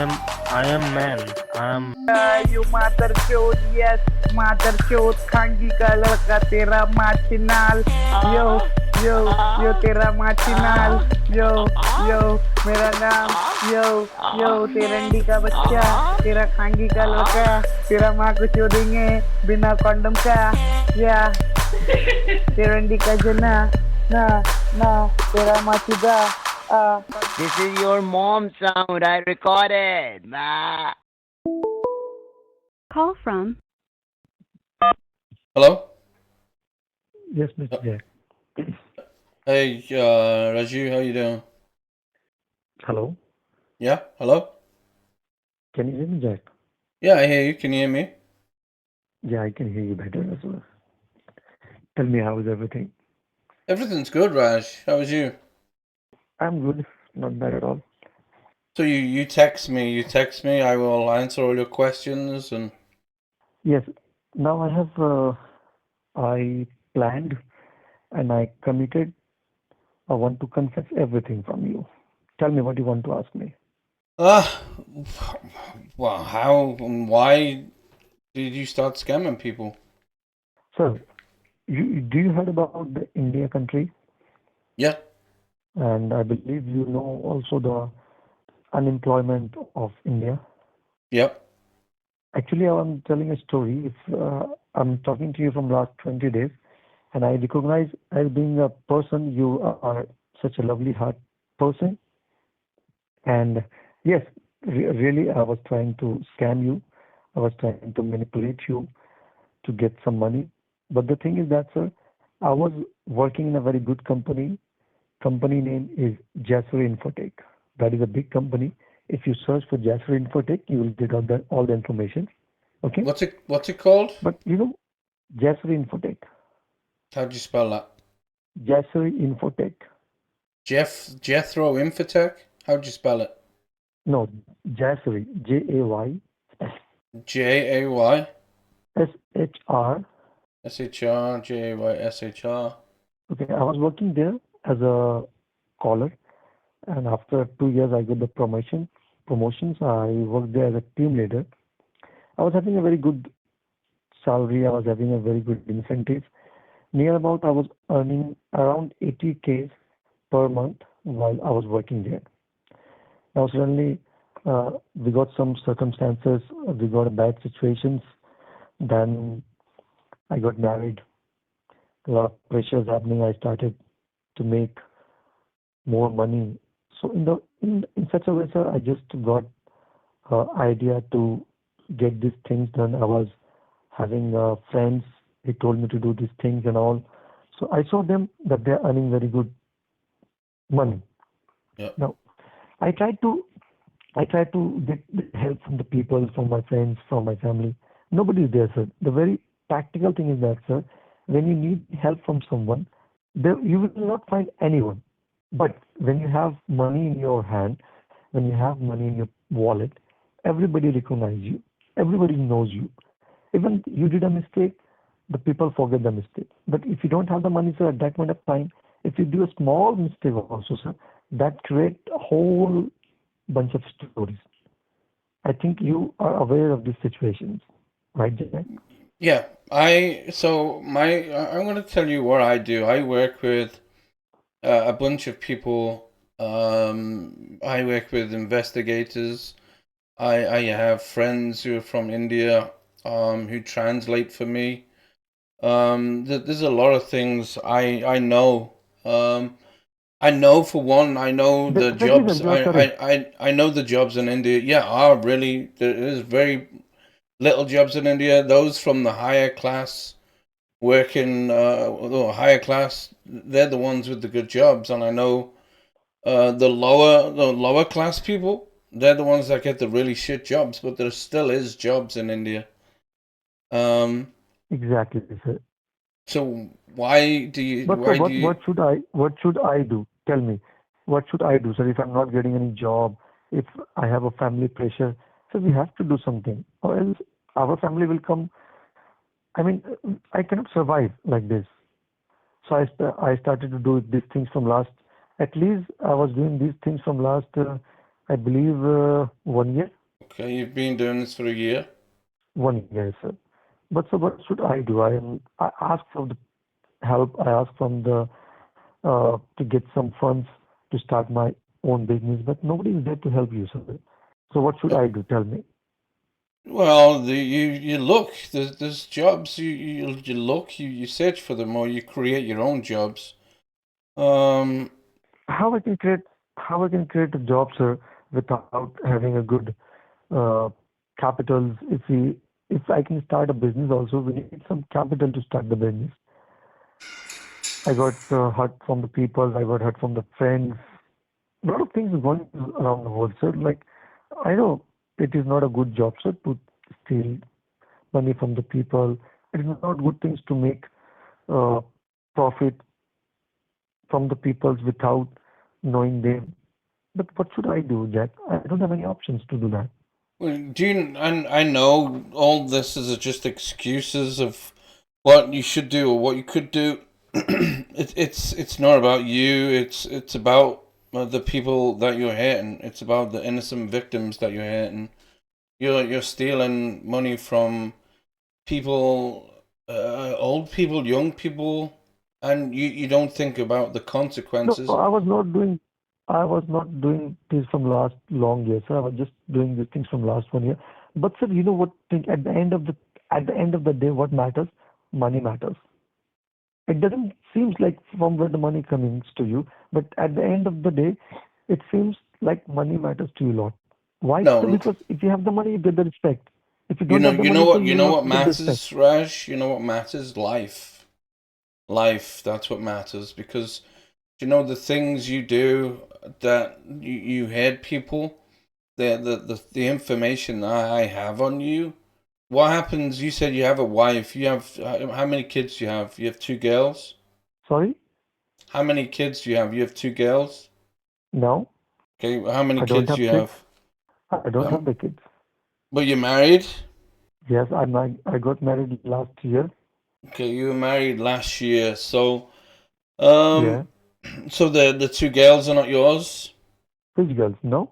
I am man. You mother chode, yes, mother chode, खांगी का लड़का तेरा माचिनाल, yo, yo तेरा माचिनाल, yo, मेरा नाम, yo तेरंडी का बच्चा, तेरा खांगी का लड़का, तेरा माँ को चोदेंगे बिना कॉन्डम का, या तेरंडी का जना, ना तेरा माचुदा, This is your mom's sound. I recorded. Ma. Call from Hello? Yes, Mr. Jack. Hey, Raju, how you doing? Hello. Yeah, hello? Can you hear me, Jack? Yeah, I hear you. Can you hear me? Yeah, I can hear you better as well. Tell me, how is everything? Everything's good, Raj. How was you? I'm good. Not bad at all. So you text me, I will answer all your questions and... Yes. Now I planned and I committed. I want to confess everything from you. Tell me what you want to ask me. Well, how and why did you start scamming people? Sir, do you heard about the India country? Yeah. And I believe you know also the unemployment of India. Yep. Actually, I'm telling a story. I'm talking to you from last 20 days, and I recognize as being a person, you are such a lovely heart person. And yes, really, I was trying to scam you. I was trying to manipulate you to get some money. But the thing is that, sir, I was working in a very good company. Company name is Jasper Infotech. That is a big company. If you search for Jasper Infotech, you will get all the information. Okay. What's it called? But Jasper Infotech. How do you spell that? Jasper Infotech. Jethro Infotech? How do you spell it? No, Jasper. Jay. Jay? SHR. SHR, JAYSHR. Okay, I was working there as a caller, and after 2 years, I got the promotions. I worked there as a team leader. I was having a very good salary. I was having a very good incentive. Near about, I was earning around 80K per month while I was working there. Now suddenly, we got some circumstances. We got bad situations. Then I got married. A lot of pressures happening. I started to make more money. So in such a way, sir, I just got idea to get these things done. I was having friends. They told me to do these things and all. So I saw them that they're earning very good money. Yeah. Now I tried to get help from the people, from my friends, from my family. Nobody is there, sir. The very practical thing is that, sir, when you need help from someone, you will not find anyone. But when you have money in your hand, when you have money in your wallet, everybody recognizes you. Everybody knows you. Even you did a mistake, the people forget the mistake. But if you don't have the money, sir, at that point of time, if you do a small mistake also, sir, that creates a whole bunch of stories. I think you are aware of these situations, right, Jack? Yeah. I'm going to tell you what I do. I work with a bunch of people. I work with investigators. I have friends who are from India who translate for me. There's a lot of things I know. I know, for one, I know the jobs. I know the jobs in India. Yeah, are really, there is very little jobs in India. Those from the higher class working, higher class, they're the ones with the good jobs. And I know the lower class people, they're the ones that get the really shit jobs. But there still is jobs in India. Exactly, sir. So why do you? But sir, what should I do? Tell me, what should I do, sir? If I'm not getting any job, if I have a family pressure, so we have to do something, or else our family will come. I mean, I cannot survive like this. So I started to do these things from last. At least I was doing these things from last, I believe 1 year. Okay, you've been doing this for a year. 1 year, sir. But so what should I do? I ask for the help. I ask from the to get some funds to start my own business, but nobody is there to help you, sir. So what should I do? Tell me. Well, you look. There's jobs. You look. You search for them, or you create your own jobs. Um, How I can create a job, sir, without having a good uh, capitals. If I can start a business, also we need some capital to start the business. I got hurt from the people. I got hurt from the friends. A lot of things going around the world, sir. Like I know it is not a good job, sir, to steal money from the people. It is not good things to make uh, profit from the peoples without knowing them. But what should I do, Jack? I don't have any options to do that. well, do you? I know all this is just excuses of what you should do or what you could do. It's not about you. It's about the people that you're hitting. It's about the innocent victims that you're hitting. You're stealing money from people, old people, young people, and you don't think about the No, consequences. I was not doing this from last long years, sir. I was just doing these things from last 1 year. But sir, you know what thing at the end of the day, what matters? Money matters. It doesn't seems like from where the money comes to you, but at the end of the day, it seems like money matters to you a lot. Why? Sir? No, Because if you have the money, you get the respect. If you don't have the money, sir, you you will know not what get the respect. matters, Raj. You know what matters? Life. That's what matters because the things you do that you hate people. The information I have on you. What happens? You said you have a wife. You have how many kids do you have? You have two girls. Sorry? How many kids do you have? You have two girls. No, Okay, how many I don't kids do have you kids. have? I don't have the kids. But you're married. Yes, I got married last year. Okay, you were married last year. So, Yeah. so the two girls are not yours. Which girls? No?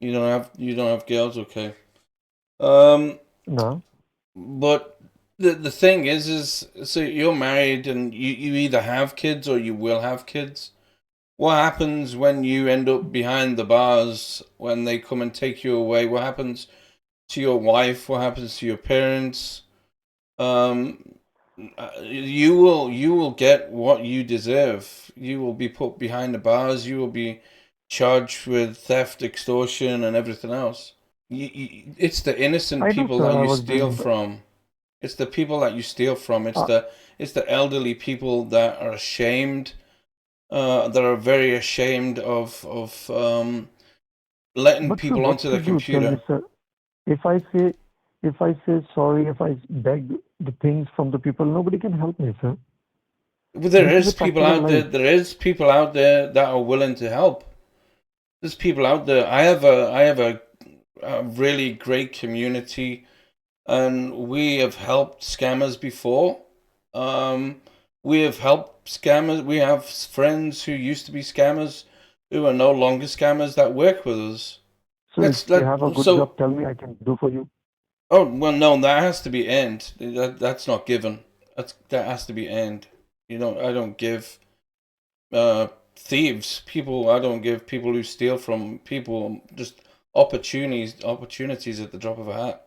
You don't have girls. Okay. Um, No. but the thing is so you're married and you either have kids or you will have kids. What happens when you end up behind the bars when they come and take you away? What happens to your wife? What happens to your parents? Um, you will get what you deserve. You will be put behind the bars. You will be charged with theft, extortion, and everything else. It's the innocent I know, people sir. that I you was steal doing. from. It's the people that you steal from. It's Uh, the elderly people that are ashamed. That are very ashamed of letting but sir, people what onto their should you tell me, computer. sir? If I say, if I say sorry, if I beg the things from the people, nobody can help me, sir. But there This is a is people practical out there. life. There is people out there that are willing to help. There's people out there. I have a really great community, and we have helped scammers before. Um, we have helped scammers. We have friends who used to be scammers, who are no longer scammers that work with us. So if That's you have a that. good So job, tell me I can do for you. oh well, no, that has to be earned. That's not given. That has to be earned. I don't give thieves people. I don't give people who steal from people just opportunities at the drop of a hat.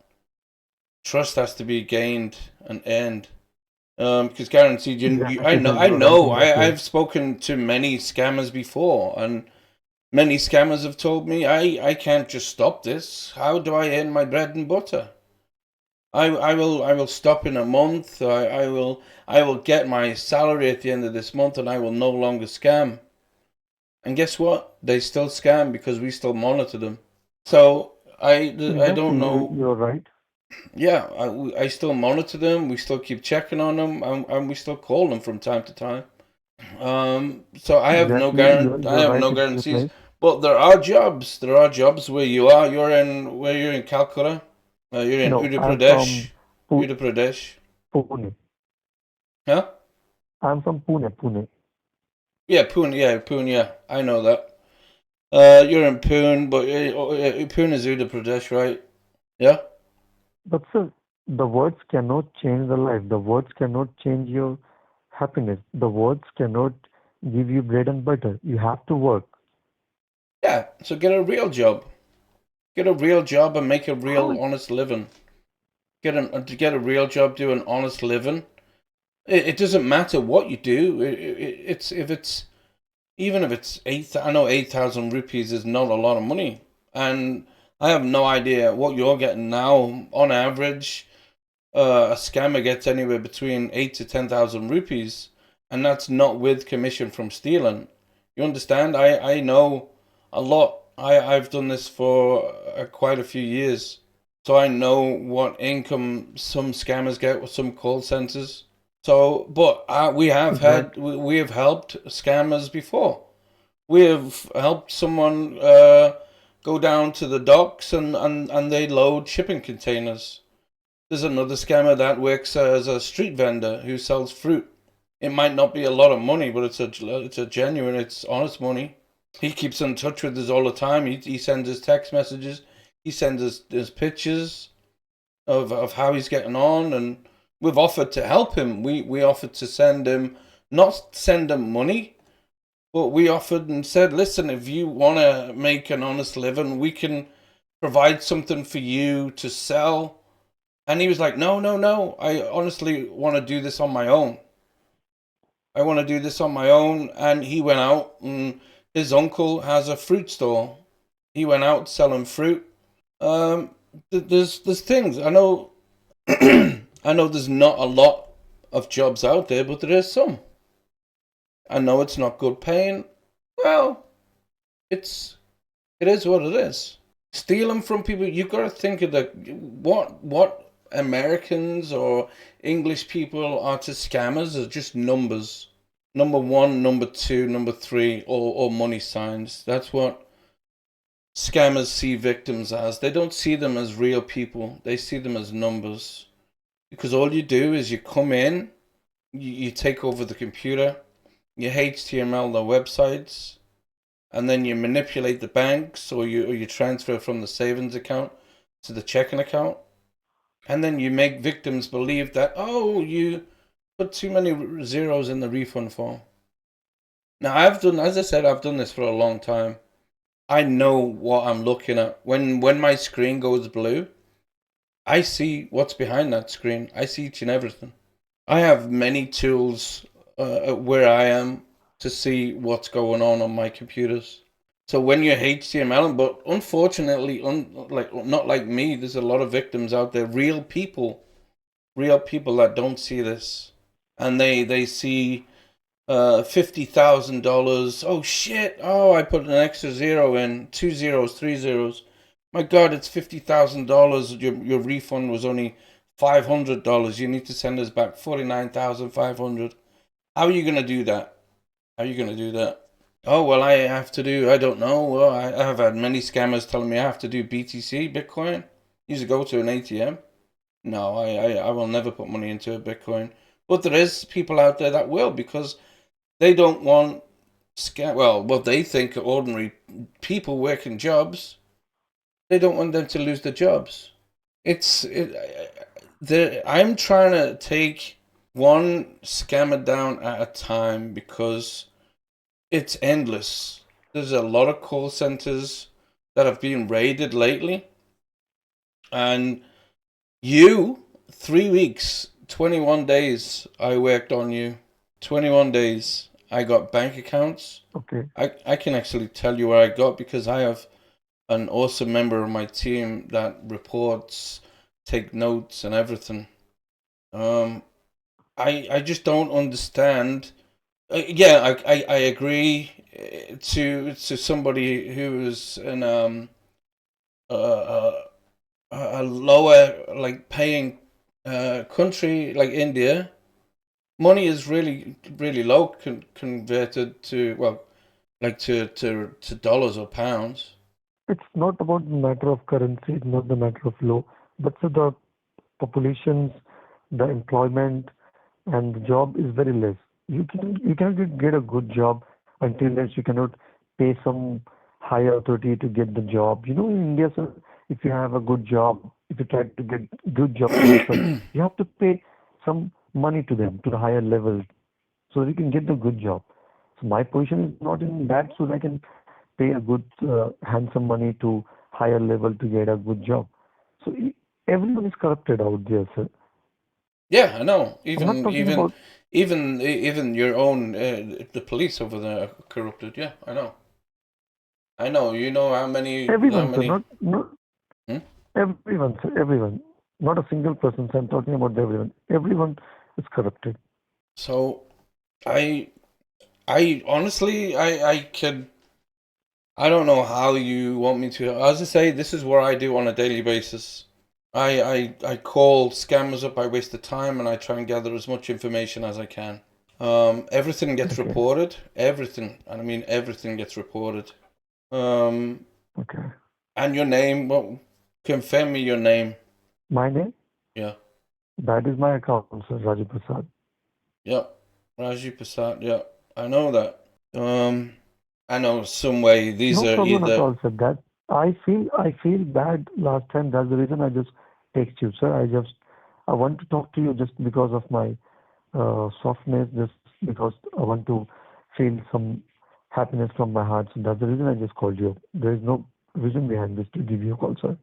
Trust has to be gained and earned. Because guaranteed, I Exactly, know, sir. I You are right know, in that way. I've spoken to many scammers before, and many scammers have told me, I can't just stop this. How do I earn my bread and butter? I will stop in a month. I will get my salary at the end of this month, and I will no longer scam. And guess what? They still scam because we still monitor them. So I Exactly, don't know. you're right. Yeah, I still monitor them. We still keep checking on them, and we still call them from time to time. So Exactly, I you're have right no in your guarantees. place. But there are jobs. There are jobs where you are. You're in Calcutta. You're in No, Uttar I'm Pradesh. from Pu Uttar Pradesh. Pune. Huh? I'm from Pune, Pune. Yeah, Pune. Yeah, Pune. Yeah, I know that. You're in Pune, but Pune is Uttar Pradesh, right? Yeah. But sir, the words cannot change the life. The words cannot change your happiness. The words cannot give you bread and butter. You have to work. Yeah. So get a real job. Get a real job and make a How? real honest living. Get a real job, do an honest living. It doesn't matter what you do. It's if it's even if it's eight. I know 8,000 rupees is not a lot of money, and I have no idea what you're getting now. On average, a scammer gets anywhere between 8 to 10,000 rupees, and that's not with commission from stealing. You understand? I know a lot. I've done this for quite a few years, so I know what income some scammers get with some call centers. So, but we have Exactly. we have helped scammers before. We have helped someone go down to the docks and they load shipping containers. There's another scammer that works as a street vendor who sells fruit. It might not be a lot of money, but it's a genuine, it's honest money. He keeps in touch with us all the time. He sends us text messages. He sends us his pictures of how he's getting on, and we've offered to help him. We offered to send him, not send him money, but we offered and said, listen, if you want to make an honest living, we can provide something for you to sell. And he was like, no, no, no. I honestly want to do this on my own. I want to do this on my own. And he went out, and his uncle has a fruit store. He went out selling fruit. There's things. I know I know there's not a lot of jobs out there, but there is some. I know it's not good paying. Well, it is what it is. Stealing from people, you've got to think of the what Americans or English people are to scammers are just numbers. Number one, number two, number three, or money signs. That's what scammers see victims as. They don't see them as real people. They see them as numbers. Because all you do is you come in, you take over the computer, you HTML the websites, and then you manipulate the banks, or you transfer from the savings account to the checking account, and then you make victims believe that, oh, you put too many zeros in the refund form. Now as I said, I've done this for a long time. I know what I'm looking at. When my screen goes blue, I see what's behind that screen. I see each and everything. I have many tools where I am to see what's going on my computers. So when you're HTML, but unfortunately, not like me, there's a lot of victims out there, real people that don't see this, and they see $50,000. Oh shit! Oh, I put an extra zero in, 2 zeros, 3 zeros. My God, it's $50,000. Your refund was only $500. You need to send us back 49,500. How are you gonna do that? How are you gonna do that? Oh, well, I have to do, I don't know. Well, I have had many scammers telling me I have to do BTC, Bitcoin. You just go to an ATM. No, I will never put money into a Bitcoin. But there is people out there that will, because they don't want well, what they think are ordinary people working jobs. They don't want them to lose their jobs. I'm trying to take one scammer down at a time because it's endless. There's a lot of call centers that have been raided lately. And 3 weeks, 21 days, I worked on you. 21 days. I got bank accounts. Okay. I can actually tell you where I got, because I have an awesome member of my team that reports, take notes and everything. I just don't understand. I agree to somebody who is in a lower like paying country like India. Money is really low converted to, well, like to dollars or pounds. It's not about the matter of currency, it's not the matter of law, but so the populations, the employment, and the job is very less. You cannot get a good job until unless you cannot pay some higher authority to get the job. You know, in India, sir, if you have a good job, if you try to get good job for yourself, you have to pay some money to them to the higher level so you can get the good job. So my position is not in that, so I can pay a good, handsome money to higher level to get a good job. So everyone is corrupted out there, sir. Yeah, I know. I'm not talking about. Even your own the police over there are corrupted. Yeah, I know. I know. You know how Everyone, sir, many. not Hmm? everyone, sir, everyone. Not a single person, sir. I'm talking about everyone. Everyone is corrupted. So I I honestly I could I don't know how you want me to. As I say, this is what I do on a daily basis. I call scammers up. I waste the time and I try and gather as much information as I can. Everything gets Okay, reported. Everything, and I mean everything gets reported. Um, okay. and your name. Well, confirm me your name. My name? Yeah, That is my account, sir, Raju Prasad. yeah. Raju Prasad. Yeah, I know that. I know some way these No are problem at either. all, sir. That I feel bad last time. That's the reason I just text you, sir. I want to talk to you just because of my softness, just because I want to feel some happiness from my heart. So that's the reason I just called you. There is no reason behind this to give you a call, sir.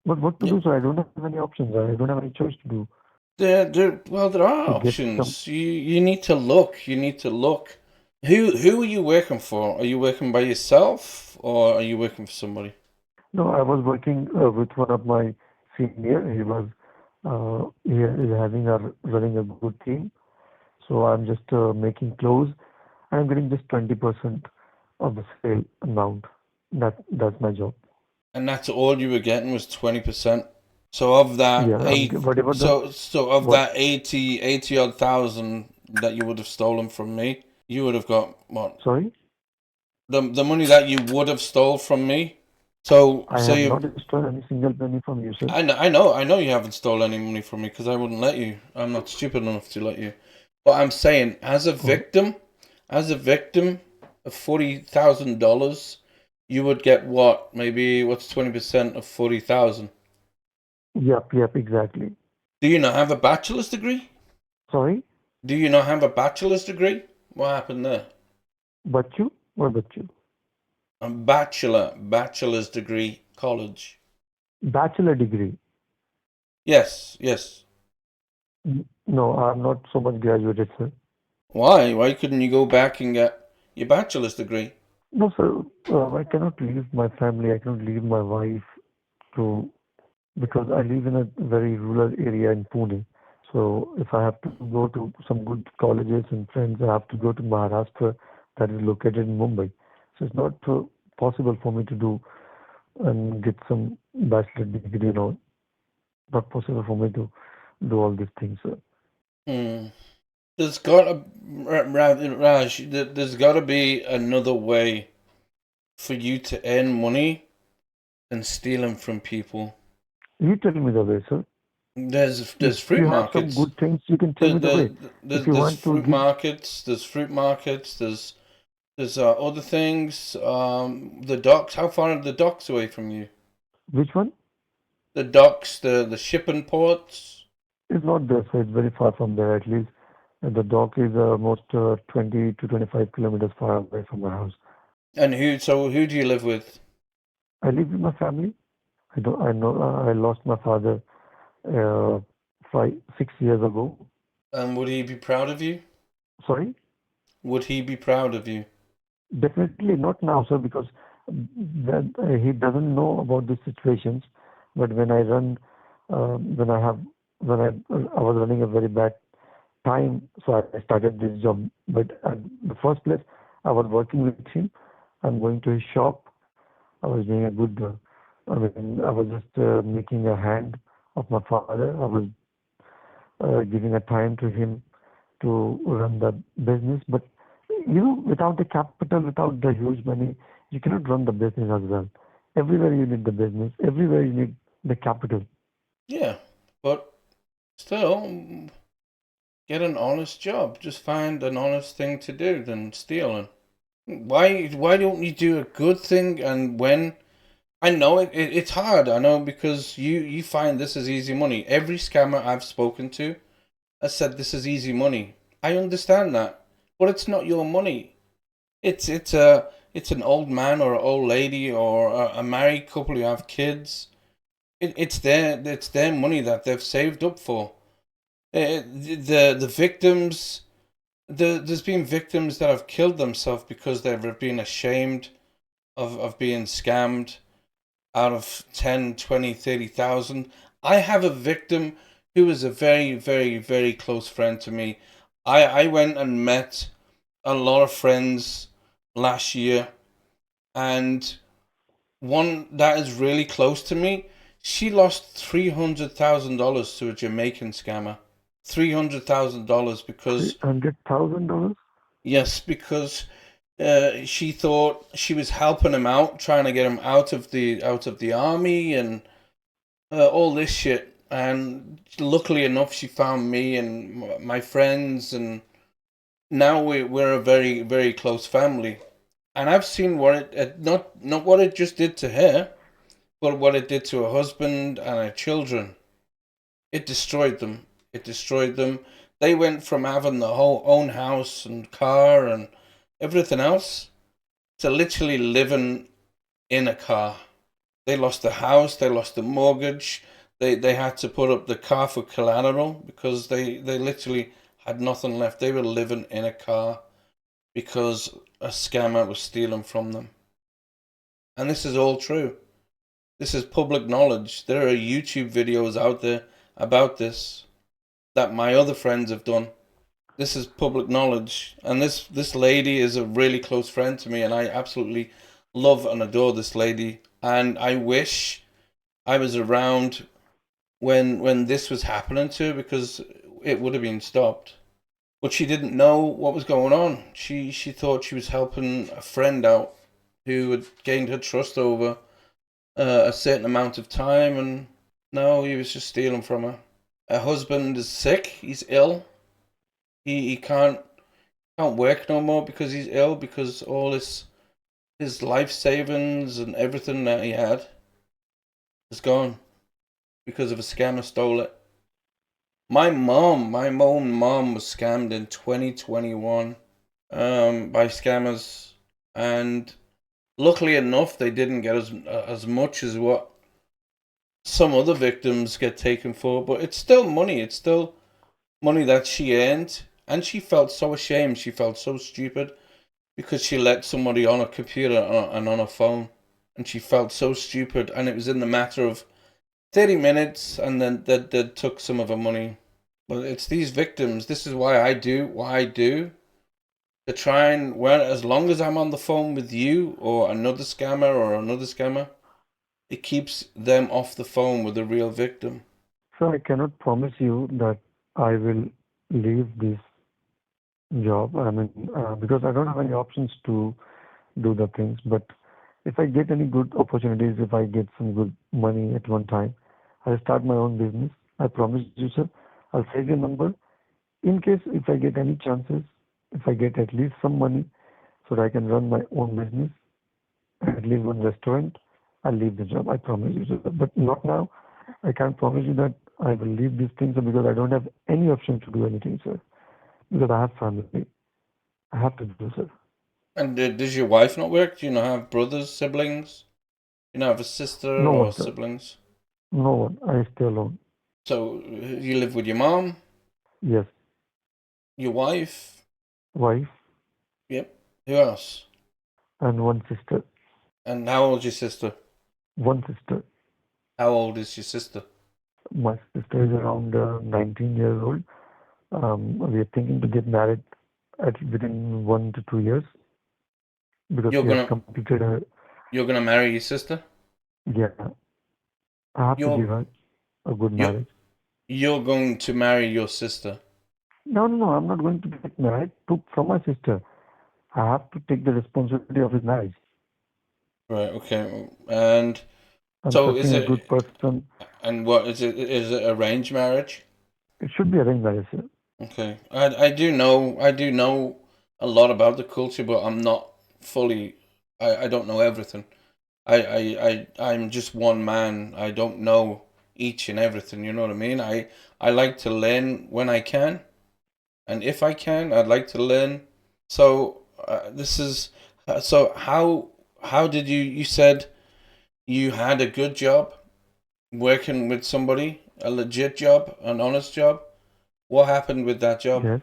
But what to Yeah, do, sir? I don't have any options. I don't have any choice to do there are to get some. options. You need to look. You need to look. Who are you working for? Are you working by yourself or are you working for somebody? No, I was working with one of my senior. He is having a running a good team. So I'm just making clothes. I'm getting just 20% of the sale amount. That's my job. And that's all you were getting was 20%. So of that Yeah, whatever the so of what. that 80 odd thousand that you would have stolen from me, you would have got what? Sorry, The money that you would have stole from me. So I have say not stolen any single penny from you, sir. I know you haven't stolen any money from me because I wouldn't let you. I'm not stupid enough to let you. But I'm saying, Oh, as a victim of $40,000, you would get what? Maybe what's 20% of 40,000? yep, exactly. Do you not have a bachelor's degree? Sorry, Do you not have a bachelor's degree? What happened there? but you? What but you? A bachelor's degree, college. Bachelor degree. Yes, yes. No, I'm not so much graduated, sir. Why? Why couldn't you go back and get your bachelor's degree? No, sir. I cannot leave my family. I cannot leave my wife to because I live in a very rural area in Pune. So if I have to go to some good colleges and friends, I have to go to Maharashtra that is located in Mumbai. So it's not possible for me to do and get some bachelor degree, not possible for me to do all these things. Hmm. There's gotta, Raj, there's gotta be another way for you to earn money than stealing from people. You tell me the way, sir. If There's fruit you have some markets. good things, you can tell There, me the there, way. If you there's want to fruit give, markets. There's fruit markets. There's other things. The docks. How far are the docks away from you? which one The docks, the shipping ports. is not there, so it's very far from there. At least the dock is almost 20 to 25 kilometers far away from my house. And who? So who do you live with? I live with my family. I don't. I know. I lost my father uh, 6 years ago. And would he be proud of you? Sorry, Would he be proud of you? definitely not now, sir, because that, he doesn't know about the situations. But when I run, when I have, when I was running a very bad time, so I started this job. But at the first place, I was working with him. I'm going to his shop. I was doing a good. I was just making a hand of my father. I was giving a time to him to run the business. But without the capital, without the huge money, you cannot run the business as well. Everywhere you need the business. Everywhere you need the capital. Yeah, but still, get an honest job. Just find an honest thing to do than stealing. Why don't you do a good thing? And when I know it's hard, I know, because you find this is easy money. Every scammer I've spoken to has said this is easy money. I understand that, but it's not your money. It's an old man or an old lady or a married couple who have kids. It's their money that they've saved up for. The victims, there's been victims that have killed themselves because they've been ashamed of being scammed out of 10, 20, 30,000. I have a victim who is a very, very, very close friend to me. I went and met a lot of friends last year, and one that is really close to me, she lost $300,000 to a Jamaican scammer. $300,000 because $300,000? yes, because she thought she was helping him out, trying to get him out of the army and all this shit. And luckily enough, she found me and my friends, and now we're a very, very close family. And I've seen what it not what it just did to her, but what it did to her husband and her children. It destroyed them. It destroyed them. They went from having the whole own house and car and everything else to literally living in a car. They lost the house, they lost the mortgage, they had to put up the car for collateral because they literally had nothing left. They were living in a car because a scammer was stealing from them. And this is all true. This is public knowledge. There are YouTube videos out there about this that my other friends have done. This is public knowledge, and this lady is a really close friend to me, and I absolutely love and adore this lady. And I wish I was around when this was happening to her, because it would have been stopped. But she didn't know what was going on. She thought she was helping a friend out who had gained her trust over a certain amount of time, and no, he was just stealing from her. Her husband is sick. He's ill. He can't work no more because he's ill, because all his life savings and everything that he had is gone because of a scammer stole it. My own mom was scammed in 2021 by scammers, and luckily enough they didn't get as much as what some other victims get taken for, but it's still money. It's still money that she earned, and she felt so ashamed. She felt so stupid because she let somebody on a computer and on a phone, and she felt so stupid. And it was in the matter of 30 minutes, and then that took some of her money. But it's these victims. This is why I do what I do, to try and, well, as long as I'm on the phone with you or another scammer, it keeps them off the phone with the real victim. So I cannot promise you that I will leave this job. I mean, because I don't have any options to do the things. But if I get any good opportunities, if I get some good money at one time, I'll start my own business. I promise you, sir. I'll save your number. In case if I get any chances, if I get at least some money so that I can run my own business, at least one restaurant, I'll leave the job. I promise you, sir. But not now. I can't promise you that I will leave these things because I don't have any option to do anything, sir. Because I have family. I have to do, sir. And does your wife not work? Do you not have brothers, siblings? Do you not have a sister No or one, sir. siblings? No one. I stay alone. So you live with your mom, Yes. your wife, Wife yep. Who else? and one sister. And how old is your sister? One sister. How old is your sister? My sister is around 19 years old. We are thinking to get married within 1 to 2 years because You're she has gonna completed her. you're gonna marry your sister? Yeah, I have to You're give her a good you're marriage. you're going to marry your sister. No, no, no. I'm not going to get married from my sister. I have to take the responsibility of his marriage. Right, okay. And I'm so is searching a good it, person. and what is it arranged marriage? It should be arranged marriage, Okay. I do know a lot about the culture, but I'm not fully. I don't know everything. I'm just one man. I don't know each and everything. You know what I mean? I like to learn when I can, and if I can, I'd like to learn. So this is so how did you said you had a good job working with somebody, a legit job, an honest job. What happened with that job? Yes.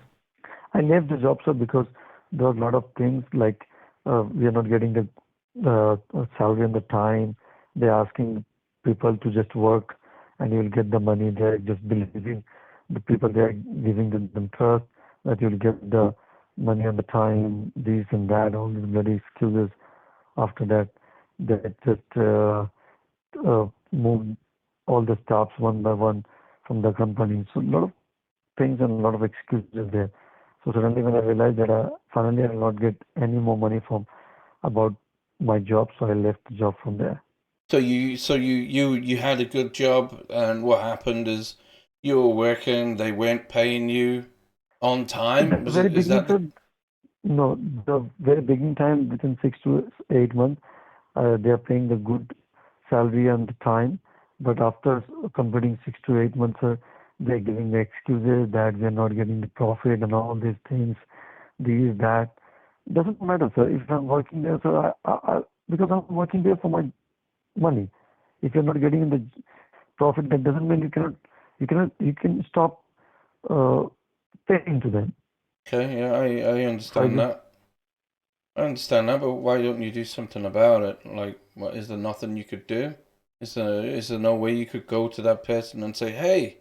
I left the job, sir, because there were a lot of things like we are not getting the salary on the time. They're asking people to just work and you'll get the money. They're just believing the people, they're giving them trust that you'll get the money on the time, this and that, all these bloody excuses. After that, they just moved all the staffs one by one from the company. So a lot of things and a lot of excuses there. So suddenly when I realized that finally I will not get any more money from about my job, so I left the job from there. So you had a good job, and what happened is you were working. They weren't paying you on At time. the Was very it? Is beginning, that the? sir, no, the very beginning time within 6 to 8 months, they are paying the good salary and the time. But after completing 6 to 8 months, sir, they're giving the excuses that we're not getting the profit and all these things, these, that. Doesn't matter, sir. If I'm working there, sir, because I'm working there for my money. If you're not getting the profit, that doesn't mean you can stop uh, paying to them. Okay, yeah, I So I understand just that. I understand that, but why don't you do something about it? Like, what is there nothing you could do? Is there no way you could go to that person and say, "Hey,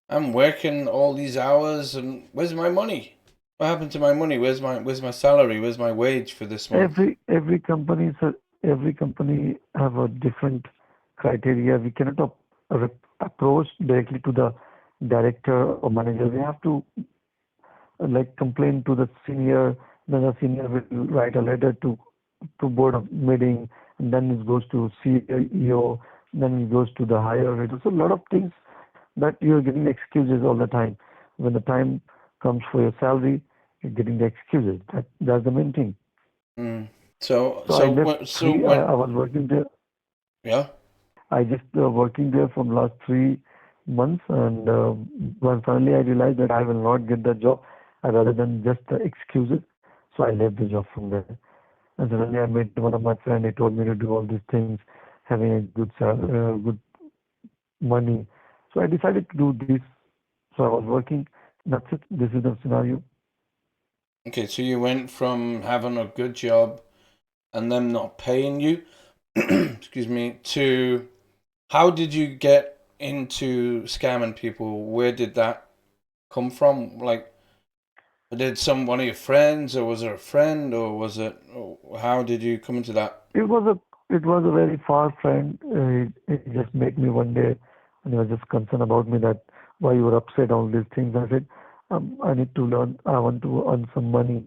I'm working all these hours, and where's my money? What happened to my money? Where's my salary? Where's my wage for this month?" every company, sir, every company have a different criteria. We cannot approach directly to the director or manager. We have to like complain to the senior. Then the senior will write a letter to board of meeting, and then it goes to CEO, then it goes to the higher rater. So a lot of things that you're getting excuses all the time. When the time comes for your salary, you're getting the excuses. That's the main thing. Mm. So So I so left what? So when? I was working there. Yeah. I just working there for last 3 months, and when finally I realized that I will not get the job, rather than just the excuses, so I left the job from there. And suddenly I met one of my friends. He told me to do all these things, having a good money. So I decided to do this. So I was working. That's it. This is the scenario. Okay, so you went from having a good job and them not paying you, excuse me, to how did you get into scamming people? Where did that come from? Like, did one of your friends, or was it a friend, or was it? How did you come into that? It was a very far friend. He just met me one day, and he was just concerned about me that why you were upset, all these things. I said, I need to learn. I want to earn some money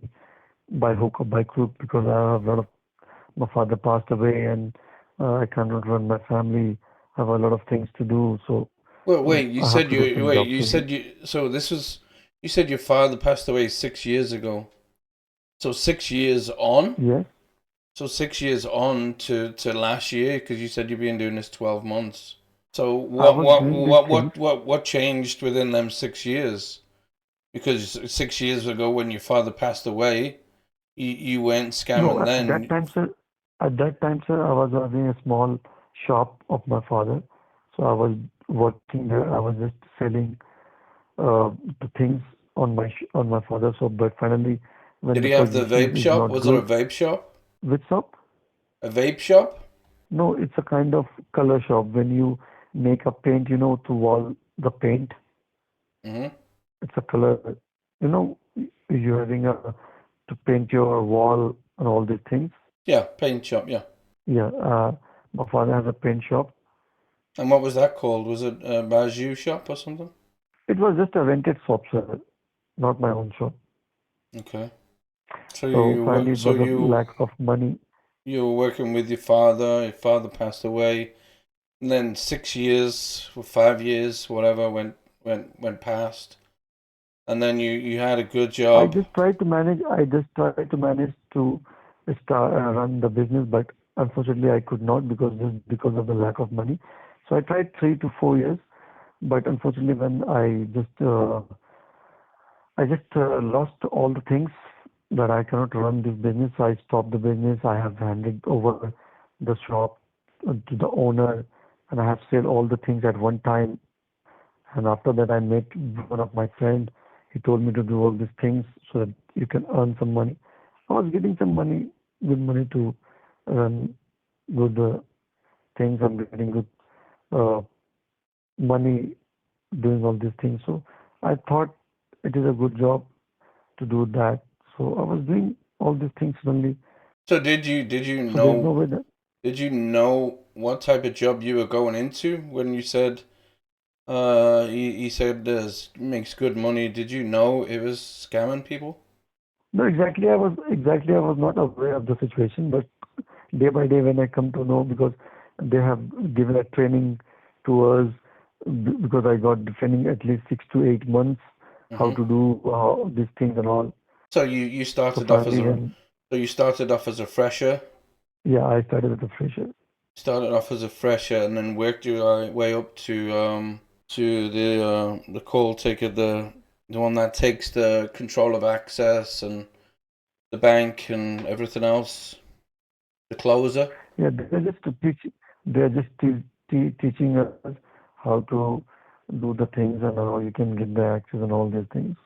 by hook or by crook because I have a lot of my father passed away, and I cannot run my family. I have a lot of things to do, so Well, wait, you I have said to do you some wait, jobs. you said you so this was you said your father passed away 6 years ago. So 6 years on? Yes, So 6 years on to last year because you said you've been doing this 12 months. So I what was what doing these what things. what what what changed within them 6 years? Because 6 years ago when your father passed away, you went No, scamming at that then. time, sir. At that time, sir, I was running a small shop of my father. So I was working there. I was just selling the things on my father. So, but finally, when Did the he have the position vape is shop? not Was it a good, vape shop? which shop? A vape shop? No, it's a kind of color shop. When you make a paint, to wall the paint, Mm-hmm. it's a color. You're having to paint your wall and all these things. Yeah, paint shop, yeah. Yeah, my father has a paint shop. And what was that called? Was it a Raju shop or something? It was just a rented shop, sir, not my own shop. Okay. So So you finally, were it so was a you lack of money. you were working with your father. Your father passed away, and then 6 years or 5 years, whatever, went past, and then you had a good I job. just tried to manage. I just tried to manage to run the business, but unfortunately I could not because of the lack of money. So I tried 3 to 4 years, but unfortunately when I just lost all the things that I cannot run this business. So I stopped the business. I have handed over the shop to the owner, and I have sold all the things at one time. And after that, I met one of my friend. He told me to do all these things so that you can earn some money. I was getting some money, good money to run good things. I'm getting good uh, money doing all these things. So I thought it is a good job to do that. So I was doing all these things only. So did you So there's no know way that did you know what type of job you were going into when you said he said this makes good money? Did you know it was scamming people? no exactly I was not aware of the situation, but day by day when I come to know because they have given a training to us because I got the training at least 6 to 8 months how Hmm. to do these things and all. So you So started off as finally a when fresher, yeah I started as a fresher. and then worked your way up to the call taker, the one that takes the control of access and the bank and everything else, the closer. Yeah, they're just teaching us how to do the things and how you can get the access and all these things.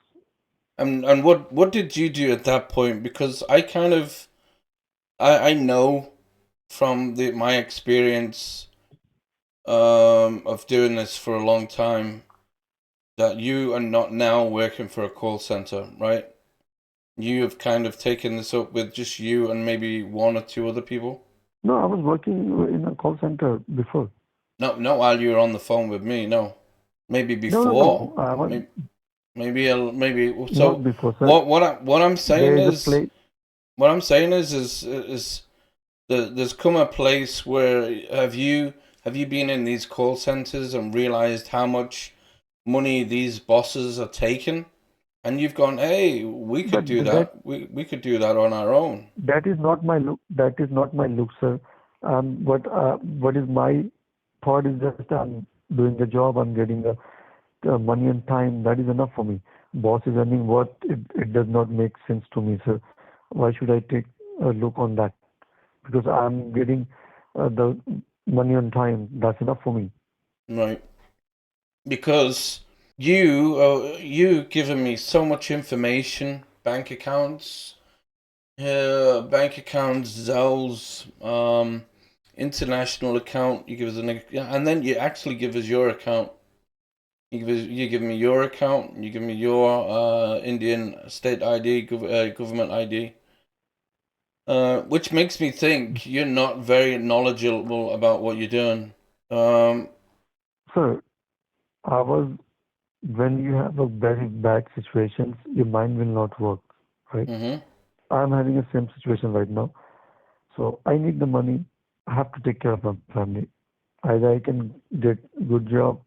And what did you do at that point? Because I kind of I know from my experience of doing this for a long time that you are not now working for a call center, right? You have kind of taken this up with just you and maybe one or two other people. No, I was working in a call center before. No, not while you were on the phone with me. No, maybe No. before. I was Maybe. not So before, sir. what I'm saying There is a is place. what I'm saying is there's come a place where have you been in these call centers and realized how much money these bosses are taking, and you've gone, hey, we could But do that. We could do that on our own. that is not my look. That is not my look, sir. What is my thought is just I'm doing the job. I'm getting the money and time. That is enough for me. Boss is earning what it does not make sense to me, sir. Why should I take a look on that? Because I'm getting the money on time. That's enough for me. Right. Because you given me so much information, bank accounts, Zells, international account. You give us and then you actually give us your account. You give me your account. You give me your Indian state ID, government ID. Which makes me think you're not very knowledgeable about what you're doing. Um, Sir, I was when you have a very bad situations, your mind will not work, right? mhm. I'm having a same situation right now. So I need the money. I have to take care of my family. Either I can get good job,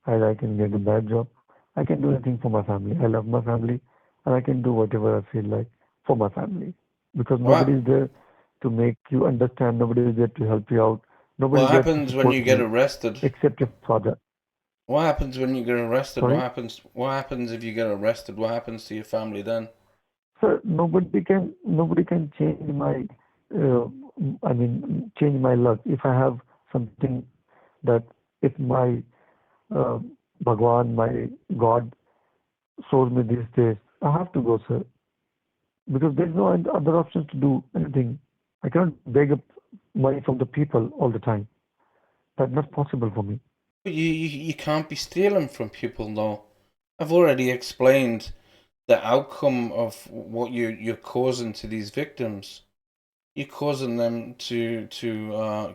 either I can get a bad job. I can do anything for my family. I love my family, and I can do whatever I feel like for my family. Because nobody What is there to make you understand. Nobody is there to help you out. Nobody what is there to happens when support you get you arrested? except your father. What happens when you get arrested? Sorry. What happens if you get arrested? What happens to your family then? Sir, nobody can change my uh, change my luck. If I have something that if my uh, Bhagwan, my God shows me these days, I have to go, sir, because there's no other options to do anything. I cannot beg up money from the people all the time. That's not possible for me. You can't be stealing from people though. I've already explained the outcome of what you're causing to these victims. You're causing them to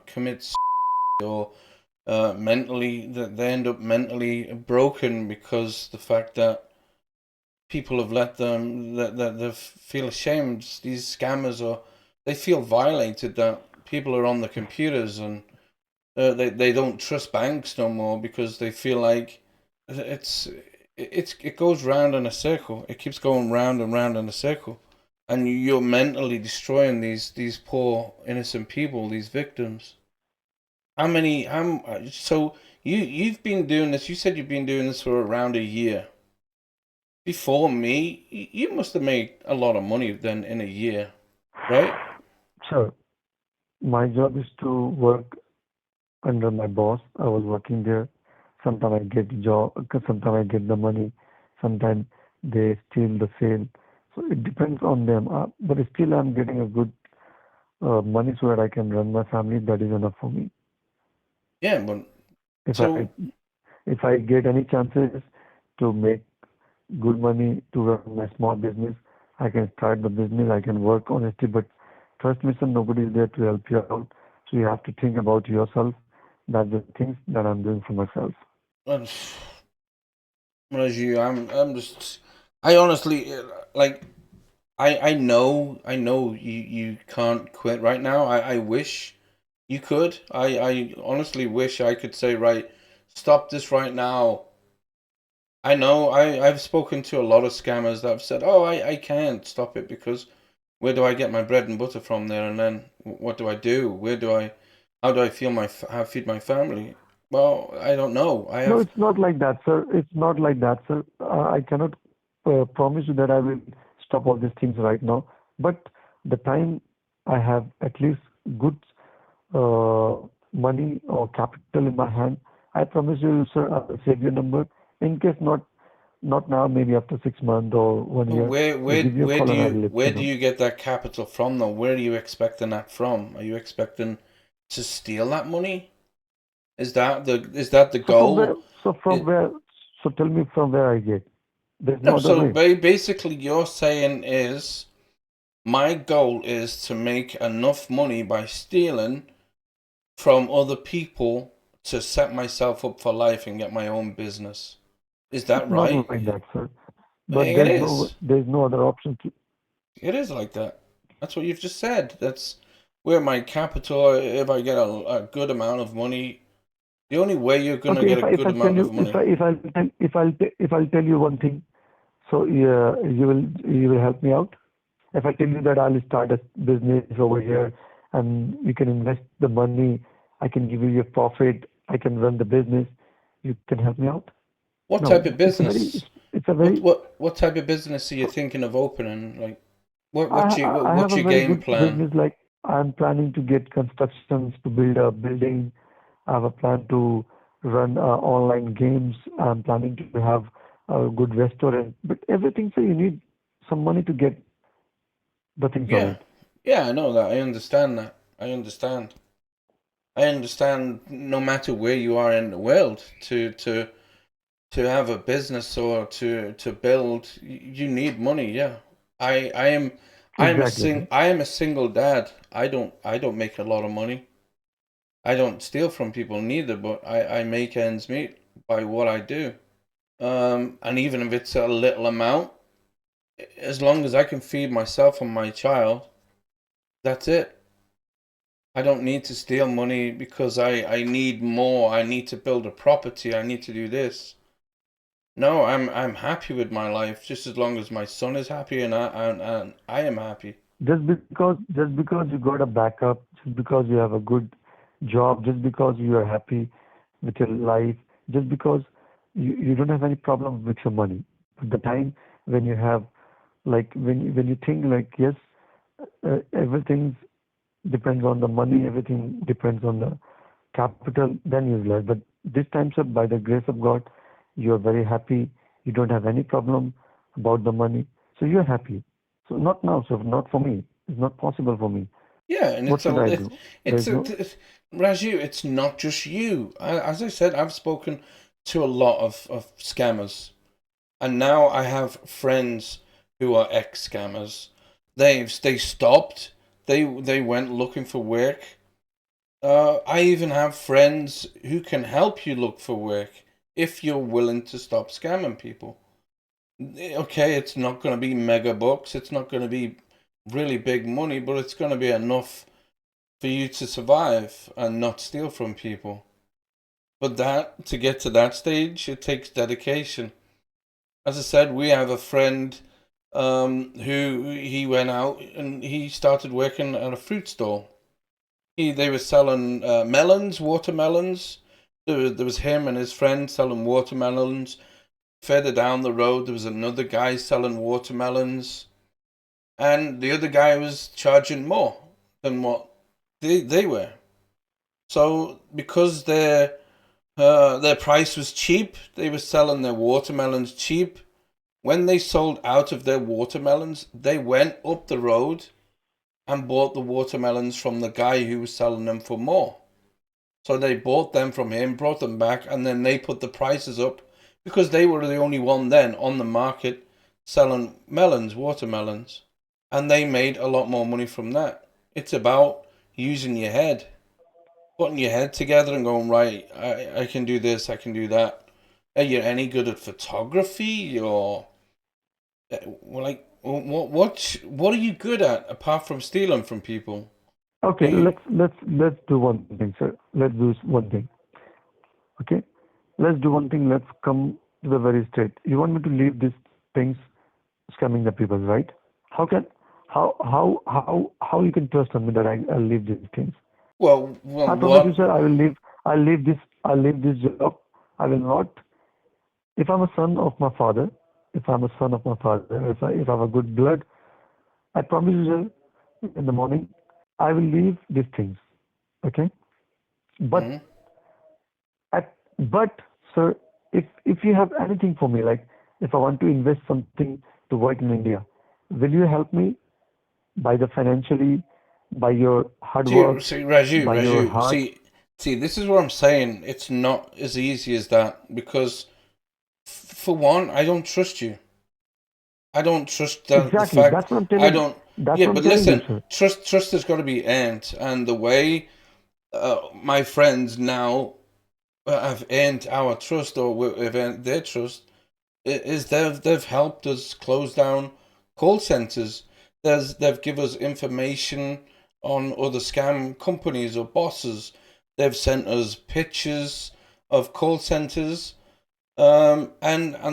commit or mentally that they end up mentally broken because the fact that people have let them that they feel ashamed. These scammers or they feel violated that people are on the computers and they don't trust banks no more because they feel like it's it goes round in a circle. It keeps going round and round in a circle. and you're mentally destroying these poor innocent people, these victims. So you've been doing this. You said you've been doing this for around a year. Before me, you must have made a lot of money then in a year, right? Sure. My job is to work under my boss. I was working there. Sometimes I get the job, sometimes I get the money, sometimes they steal the sale. So it depends on them. But still, I'm getting a good money so that I can run my family. That is enough for me. Yeah, but If I so if I get any chances to make good money to run my small business, I can start the business. I can work honestly. But trust me, sir, nobody is there to help you out. So you have to think about yourself. That's the things that I'm doing for myself. uh, Raju, I'm just I honestly like I know you can't quit right now. I wish you could. I honestly wish I could say, right, stop this right now. I know I've spoken to a lot of scammers that have said, oh, I can't stop it because where do I get my bread and butter from there? And then what do I do? How do I how feed my family? Well, I don't know. I No, have, it's not like that, sir. It's not like that, sir. I cannot promise you that I will stop all these things right now. But the time I have at least good uh, money or capital in my hand, I promise you, sir, I will save your number. In case not now, maybe after 6 months or one year, I'll give you a call and I will let where you do know. you get that capital from though? Where are you expecting that from? Are you expecting to steal that money? Is that the So from where? goal? So from It, where? So tell me from where I get. There's no, no other so way. basically you're saying is my goal is to make enough money by stealing from other people to set myself up for life and get my own business. Is It's that not right? like that, sir. But It is. there's no other option. It is like that. That's what you've just said. That's where my capital, if I get a good amount of money, the only way you're gonna Okay, get a if good I tell amount you of money. if I'll tell you one thing, so yeah, you will help me out. If I tell you that I'll start a business over here, and you can invest the money, I can give you your profit, I can run the business. You can help me out. What No, type of business? it's a very What type of business are you thinking of opening? Like, I have what's a your very game good plan? business. Like I'm planning to get constructions to build a building. I have a plan to run online games. I'm planning to have a good restaurant. But everything, so you need some money to get the things on Yeah, it. yeah, I know that. I understand that. I understand. I understand. No matter where you are in the world, to have a business or to build, you need money. Yeah, I am Exactly, sir. I am a single dad. I don't make a lot of money. I don't steal from people neither, but I make ends meet by what I do. And even if it's a little amount, as long as I can feed myself and my child, that's it. I don't need to steal money because I need more. I need to build a property. I need to do this. No, I'm happy with my life just as long as my son is happy and I am happy. Just because you got a backup, just because you have a good job, just because you are happy with your life, just because you don't have any problem with your money. But the time when you have like when you think like yes, everything depends on the money, everything depends on the capital, then you realize. But this time, sir, by the grace of God, you are very happy. You don't have any problem about the money, so you're happy. So not now, sir, not for me. It's not possible for me. Yeah, and What should I do? it's There's a no. Raju. It's not just you. As I said, I've spoken to a lot of scammers, and now I have friends who are ex scammers. They stopped. They went looking for work. I even have friends who can help you look for work if you're willing to stop scamming people. Okay, it's not going to be mega bucks. It's not going to be really big money, but it's going to be enough for you to survive and not steal from people. But that to get to that stage, it takes dedication. As I said, we have a friend. who he went out and he started working at a fruit store. They were selling melons, watermelons. There was him and his friend selling watermelons. Further down the road, there was another guy selling watermelons, and the other guy was charging more than what they were. So because their price was cheap, they were selling their watermelons cheap. When they sold out of their watermelons, they went up the road and bought the watermelons from the guy who was selling them for more. So they bought them from him, brought them back, and then they put the prices up because they were the only one then on the market selling melons, watermelons. And they made a lot more money from that. It's about using your head, putting your head together and going, right, I can do this, I can do that. Are you any good at photography or like what are you good at apart from stealing from people? Okay, You, let's do one thing, sir. Let's do one thing. Okay, let's do one thing. Let's come to the very straight. You want me to leave these things scamming the people, right? How can how you can trust on me that I'll leave these things? well, I promise you, what? sir, I will leave. I'll leave this job. I will not. If I'm a son of my father, if I'm a son of my father, if I'm a good blood, I promise you, sir, in the morning, I will leave these things. Okay, but Mhm. but sir, if you have anything for me, like if I want to invest something to work in India, will you help me by the financially, by your hard See, work, see, by your Raju, heart? see, this is what I'm saying. It's not as easy as that because, for one, I don't trust you. I don't trust the Exactly. fact I don't. That's Yeah, what I'm but telling you, listen, sir. trust has got to be earned, and the way my friends now have earned our trust or have earned their trust is they've helped us close down call centers. They've given us information on other scam companies or bosses. They've sent us pictures of call centers, and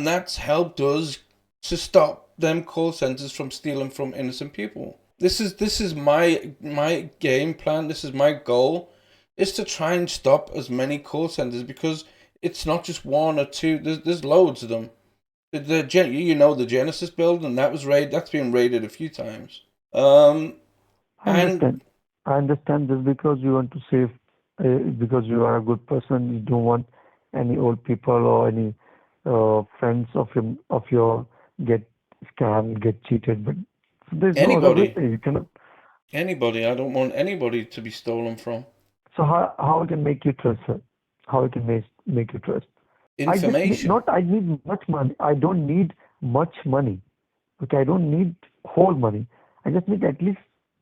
that's helped us to stop them call centers from stealing from innocent people. This is my game plan. This is my goal, is to try and stop as many call centers because it's not just one or two. There's loads of them. The Genesis building that was raided. That's been raided a few times. I And understand. I understand this because you want to save, because you are a good person. You don't want any old people or any friends of your get scammed, get cheated. But there's no other way. anybody, You cannot. anybody, I don't want anybody to be stolen from. So how I can make you trust, sir? How I can make you trust? I just need Information. not. I need much money. I don't need much money. Okay, I don't need whole money. I just need at least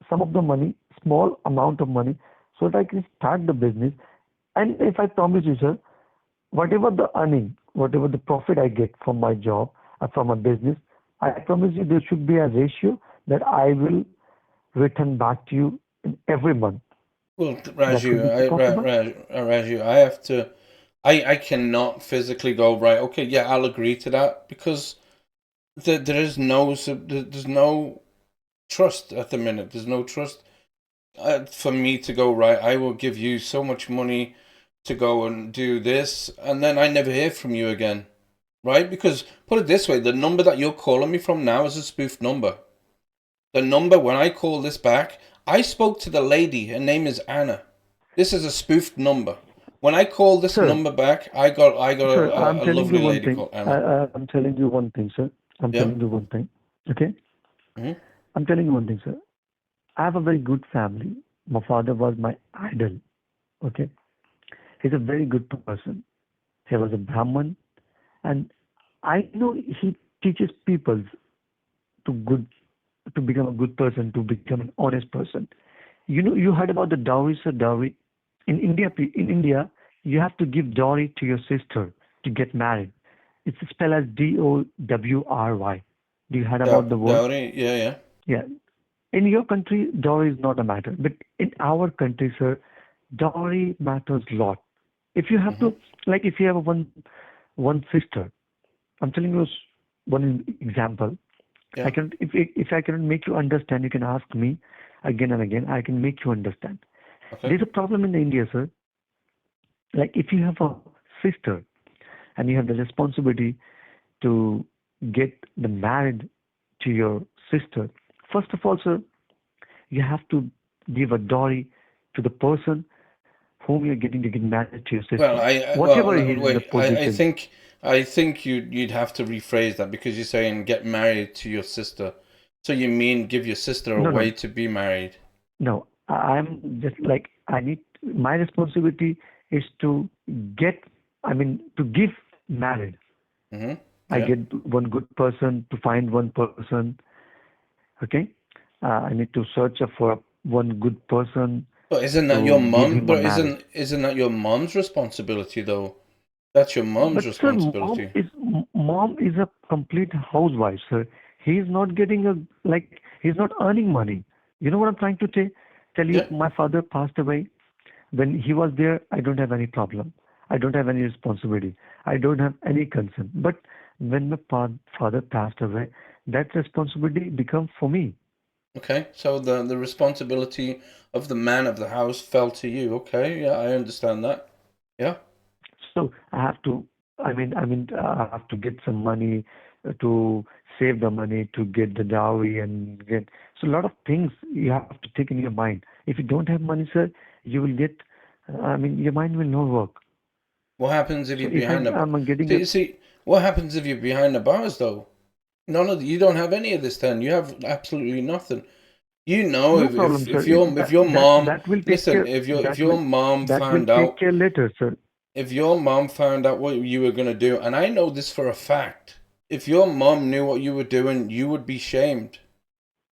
some of the money, small amount of money, so that I can start the business. And if I promise you, sir, whatever the earning, whatever the profit I get from my job or from my business, I promise you there should be a ratio that I will return back to you in every month. Well, That could be possible. Raju, I have to. I cannot physically go right. Okay, yeah, I'll agree to that because there is there's no trust at the minute. There's no trust for me to go right. I will give you so much money to go and do this, and then I never hear from you again, right? Because put it this way, the number that you're calling me from now is a spoof number. The number when I call this back, I spoke to the lady. Her name is Anna. This is a spoofed number. When I call this Sir, number back, I got sir, I'm a telling you lovely one lady thing. called Anna. I'm telling you one thing, sir. I'm Yeah. telling you one thing. Okay? Hmm. I'm telling you one thing, sir. I have a very good family. My father was my idol. Okay? He's a very good person. He was a Brahmin, and I know he teaches people to good to become a good person, to become an honest person. You know, you heard about the dowry, sir. Dowry in India. In India, you have to give dowry to your sister to get married. It's spelled as Dowry. Do you heard about the word? Dowry. Yeah, yeah. Yeah. In your country, dowry is not a matter, but in our country, sir, dowry matters a lot. If you have Hmm. to, like, if you have one sister, I'm telling you one example. Yeah. If I cannot make you understand, you can ask me again and again. I can make you understand. Okay. There's a problem in India, sir. Like if you have a sister and you have the responsibility to get the married to your sister, first of all, sir, you have to give a dowry to the person whom you're getting to get married to your Well, sister, well, whatever no, he is in the wait. position. I think you'd have to rephrase that because you're saying get married to your sister. So you mean give your sister No, away no, to be married? no. I'm just like I need. My responsibility is to get. I mean, to give married. Mm-hmm. I Yeah. get one good person to find one person. Okay, I need to search for one good person But isn't that your to give mom? him a But marriage. isn't that your mom's responsibility though? That's your mom's But sir, responsibility. mom is a complete housewife, sir. He's not getting a like he's not earning money. You know what I'm trying to tell you? Yeah. My father passed away. When he was there, I don't have any problem. I don't have any responsibility. I don't have any concern. But when my father passed away, that responsibility become for me. Okay. So the responsibility of the man of the house fell to you. Okay. Yeah, I understand that. Yeah. So I have to, I have to get some money to save the money to get the dowry and get. So a lot of things you have to take in your mind. If you don't have money, sir, you will get. Your mind will not work. What happens if So you're if behind the bar? I'm getting a See, what happens if you're behind the bars though? You don't have any of this then. You have absolutely nothing. You know, no problem, sir. if your mom That will take listen, care. if your mom That will found take out care later, sir. if your mom found out what you were gonna do, and I know this for a fact, if your mom knew what you were doing, you would be shamed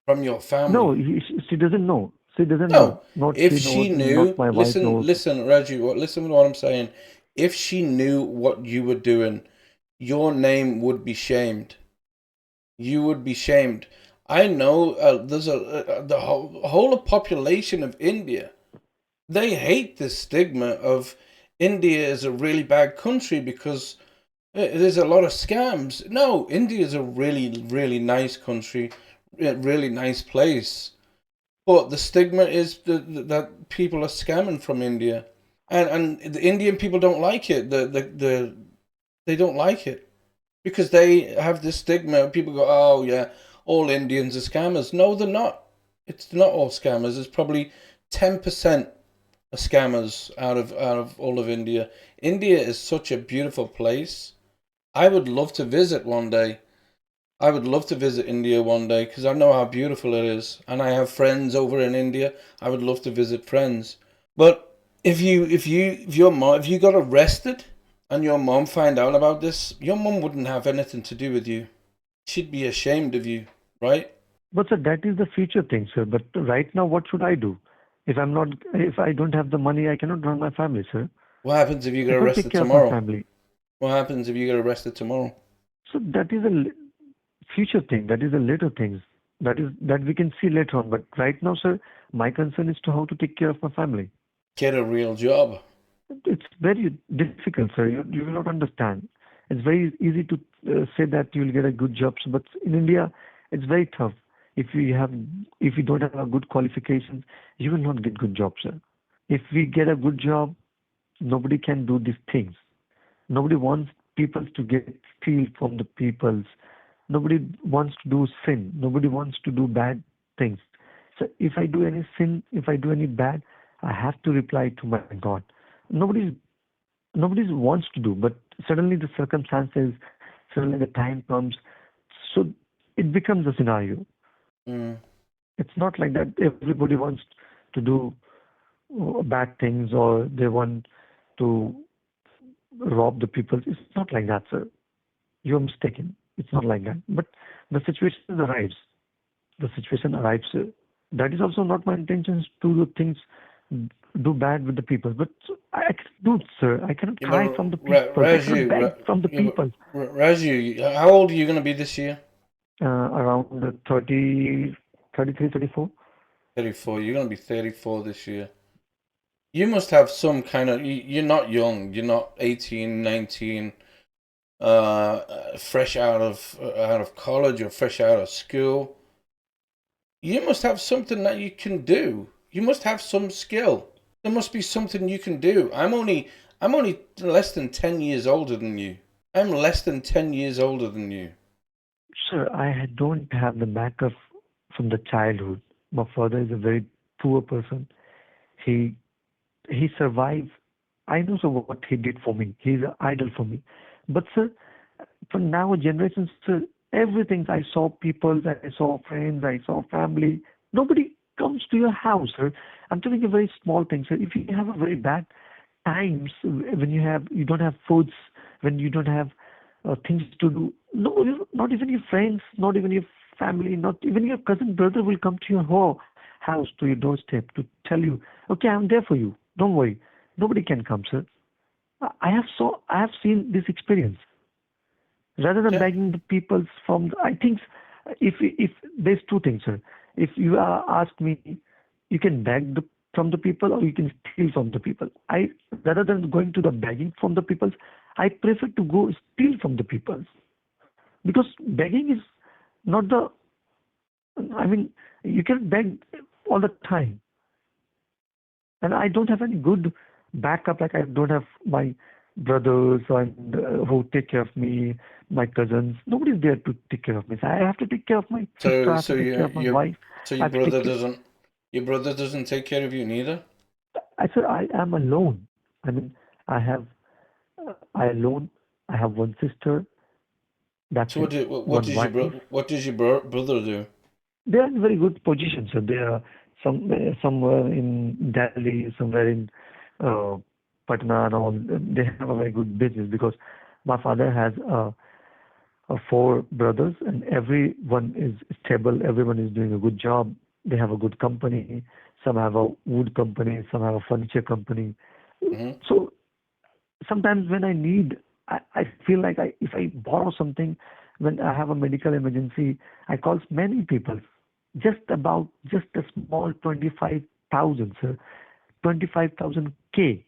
from your No, family. she doesn't know. She doesn't know. No, Not if she knows. she Not knew, my wife knows. listen, Raju, listen to what I'm saying. If she knew what you were doing, your name would be shamed. You would be shamed. I know there's the whole population of India. They hate this stigma of India is a really bad country because there's a lot of scams. No, India is a really, really nice country, really nice place. But the stigma is that people are scamming from India, and the Indian people don't like it. They don't like it because they have this stigma. People go, oh yeah, all Indians are scammers. No, they're not. It's not all scammers. It's probably 10% are scammers out of all of India. India is such a beautiful place. I would love to visit one day. I would love to visit India one day because I know how beautiful it is, and I have friends over in India. I would love to visit friends. But if you got arrested and your mom find out about this, your mom wouldn't have anything to do with you. She'd be ashamed of you, right? But sir, that is the future thing, sir. But right now, what should I do? If I don't have the money, I cannot run my family, sir. What happens if you I get can't take arrested care of my tomorrow? family. What happens if you get arrested tomorrow? So that is a future thing. That is a later things. That we can see later on. But right now, sir, my concern is to how to take care of my family. Get a real job. It's very difficult, sir. You will not understand. It's very easy to say that you will get a good job, but in India, it's very tough. If you don't have a good qualifications, you will not get good jobs, sir. If we get a good job, nobody can do these things. Nobody wants people to get steal from the peoples. Nobody wants to do sin. Nobody wants to do bad things. So if I do any sin, if I do any bad, I have to reply to my God. Nobody nobody wants to do, but suddenly the circumstances, suddenly the time comes, so it becomes a scenario. Mm. It's not like that everybody wants to do bad things or they want to rob the people. It's not like that, sir. You're mistaken. It's not like that. But the situation arrives. The situation arrives. That is also not my intentions to do things, do bad with the people. But I can do it, sir. I cannot Yeah, cry from the people. I cannot beg from the people. Raju, how old are you going to be this year? Around 30, 33, 34. 34. You're going to be 34 this year. You must have some kind of. You're not young. You're not 18, 19. fresh out of college or fresh out of school. You must have something that you can do. You must have some skill. There must be something you can do. I'm only less than 10 years older than you. I'm less than 10 years older than you. Sir, don't have the backup from the childhood. My father is a very poor person. He he survived. I know sir what he did for me. He's an idol for me. But sir, for now generations, sir, everything I saw people, I saw friends, I saw family. Nobody comes to your house, sir. I'm telling you a very small thing, sir. If you have a very bad times when you don't have foods, when you don't have things to do, no, not even your friends, not even your family, not even your cousin brother will come to your house, to your doorstep to tell you, okay, I'm there for you. Don't worry. Nobody can come, sir. I have seen this experience. Rather than Yeah. begging the people from, I think if there's two things, sir. If you ask me, you can beg from the people or you can steal from the people. I Rather than going to the begging from the people, I prefer to go steal from the people because begging is not the. I mean, you can beg all the time, and I don't have any good backup. Like I don't have my brothers and who take care of me, my cousins. Nobody's there to take care of me. So I have to take care of my sister. So I have so to take care of my your wife. so I your have to take brother care. doesn't your brother doesn't take care of you neither? I said I am alone. I mean, I have I alone. I have one sister. That's So it. One wife. what does your brother do? They are in very good position. So they are somewhere in Delhi, somewhere in uh, Patna, and all. They have a very good business because my father has four brothers, and everyone is stable. Everyone is doing a good job. They have a good company. Some have a wood company. Some have a furniture company. Hmm. So sometimes when I need, I feel like if I borrow something, when I have a medical emergency, I call many people. Just a small 25,000, sir, 25,000 K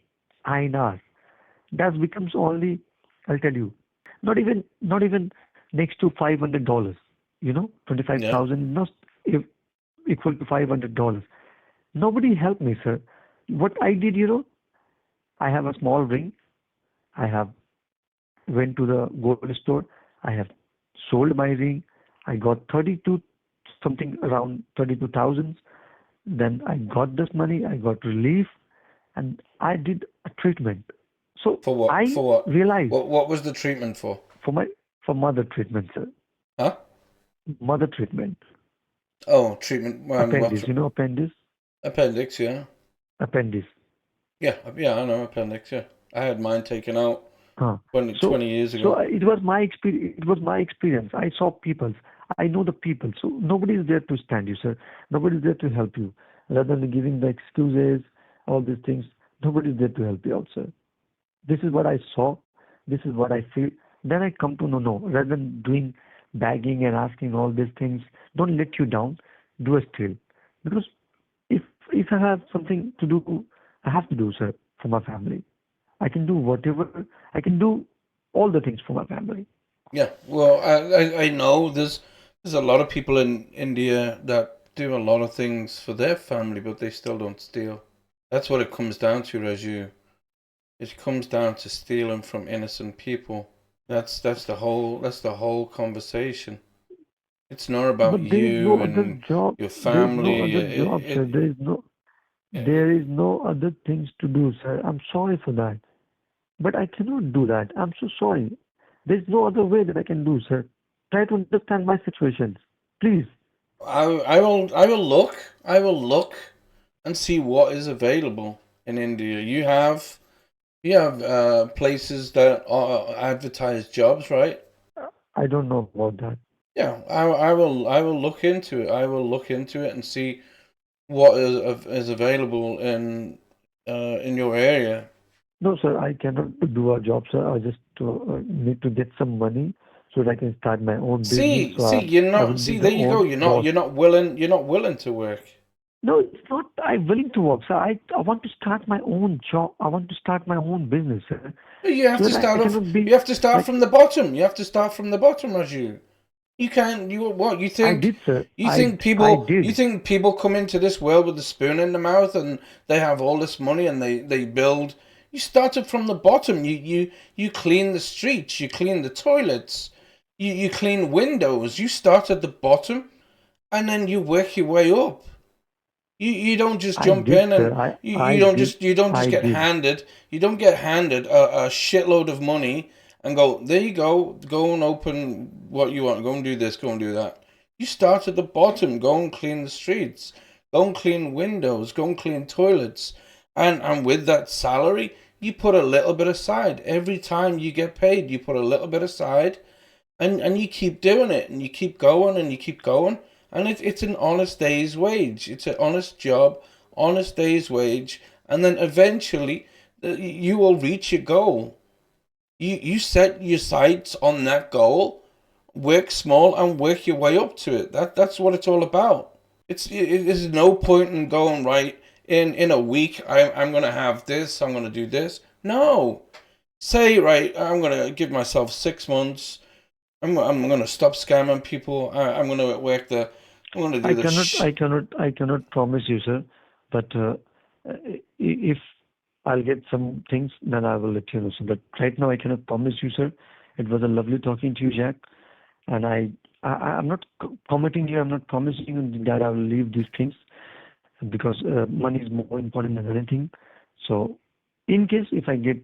INR. That becomes only, I'll tell you, not even next to $500. Yeah. 25,000 is not equal to $500. Nobody helped me, sir. What I did, I have a small ring. I have went to the gold store. I have sold my ring. I got 32 something around 32,000. Then I got this money. I got relief, and I did a treatment. So For what? I For what? realized What was the treatment for? for my for mother treatment, sir. Huh? Mother treatment. Oh, treatment. Appendix. You know appendix? Appendix? Yeah. Appendix. Yeah. I know appendix. Yeah. I had mine taken out Huh. 20 years So ago. it was my experience. It was my experience. I saw people. I know the people. So nobody is there to stand you, sir. Nobody is there to help you. Rather than giving the excuses, all these things, nobody is there to help you out, sir. This is what I saw. This is what I feel. Then I come to know, no. Rather than doing begging and asking all these things, don't let you down. Do a steal. Because if if I have something to do, I have to do, sir, for my family. I can do whatever. I can do all the things for my family. Yeah. Well, I know there's a lot of people in India that do a lot of things for their family, but they still don't steal. That's what it comes down to, Raju. It comes down to stealing from innocent people. That's the whole conversation. It's not about But there is you no other and job. your There is no family. other job, sir. There is no other things to do, sir. I'm sorry for that. But I cannot do that. I'm so sorry. There's no other way that I can do, sir. Try to understand my situation. Please. I will look and see what is available in India. You have places that advertise jobs, right? I don't know about that. Yeah, I will look into it. I will look into it and see what is available in your area. No, sir, I cannot do a job, sir. I just need to get some money so that I can start my own business. See, So see, you're I not. will be See, the there you go. own You're not. boss. You're not willing. You're not willing to work. No, it's not. I'm willing to work, sir. I want to start my own job. I want to start my own business, sir. You have So to that I start off. cannot be You have to start like from the bottom. You have to start from the bottom, Raju. You can't. You what? You I think? did, sir. You I think I people? You did. think people come into this world with a spoon in the mouth and they have all this money and they build? You started from the bottom. You clean the streets. You clean the toilets. You clean windows. You start at the bottom and then you work your way up. You don't just I jump did, in sir. and I did. you don't just I get did. handed a shitload of money and go, there you go and open what you want, go and do this, go and do that. You start at the bottom, go and clean the streets, go and clean windows, go and clean toilets, and with that salary you put a little bit aside. Every time you get paid you put a little bit aside, and you keep doing it and you keep going and you keep going, and it's an honest day's wage. It's an honest job, honest day's wage, and then eventually you will reach your goal. You set your sights on that goal, work small and work your way up to it. That's what it's all about. There's no point in going right in a week. I'm gonna have this, I'm gonna do this. No, say right, I'm gonna give myself 6 months. I'm gonna stop scamming people. I'm gonna work the. I'm gonna do I the cannot, I cannot, I cannot promise you, sir. But if I'll get some things, then I will let you know, sir. But right now, I cannot promise you, sir. It was a lovely talking to you, Jack. And I'm not committing you. I'm not promising you that I will leave these things because money is more important than anything. So, in case if I get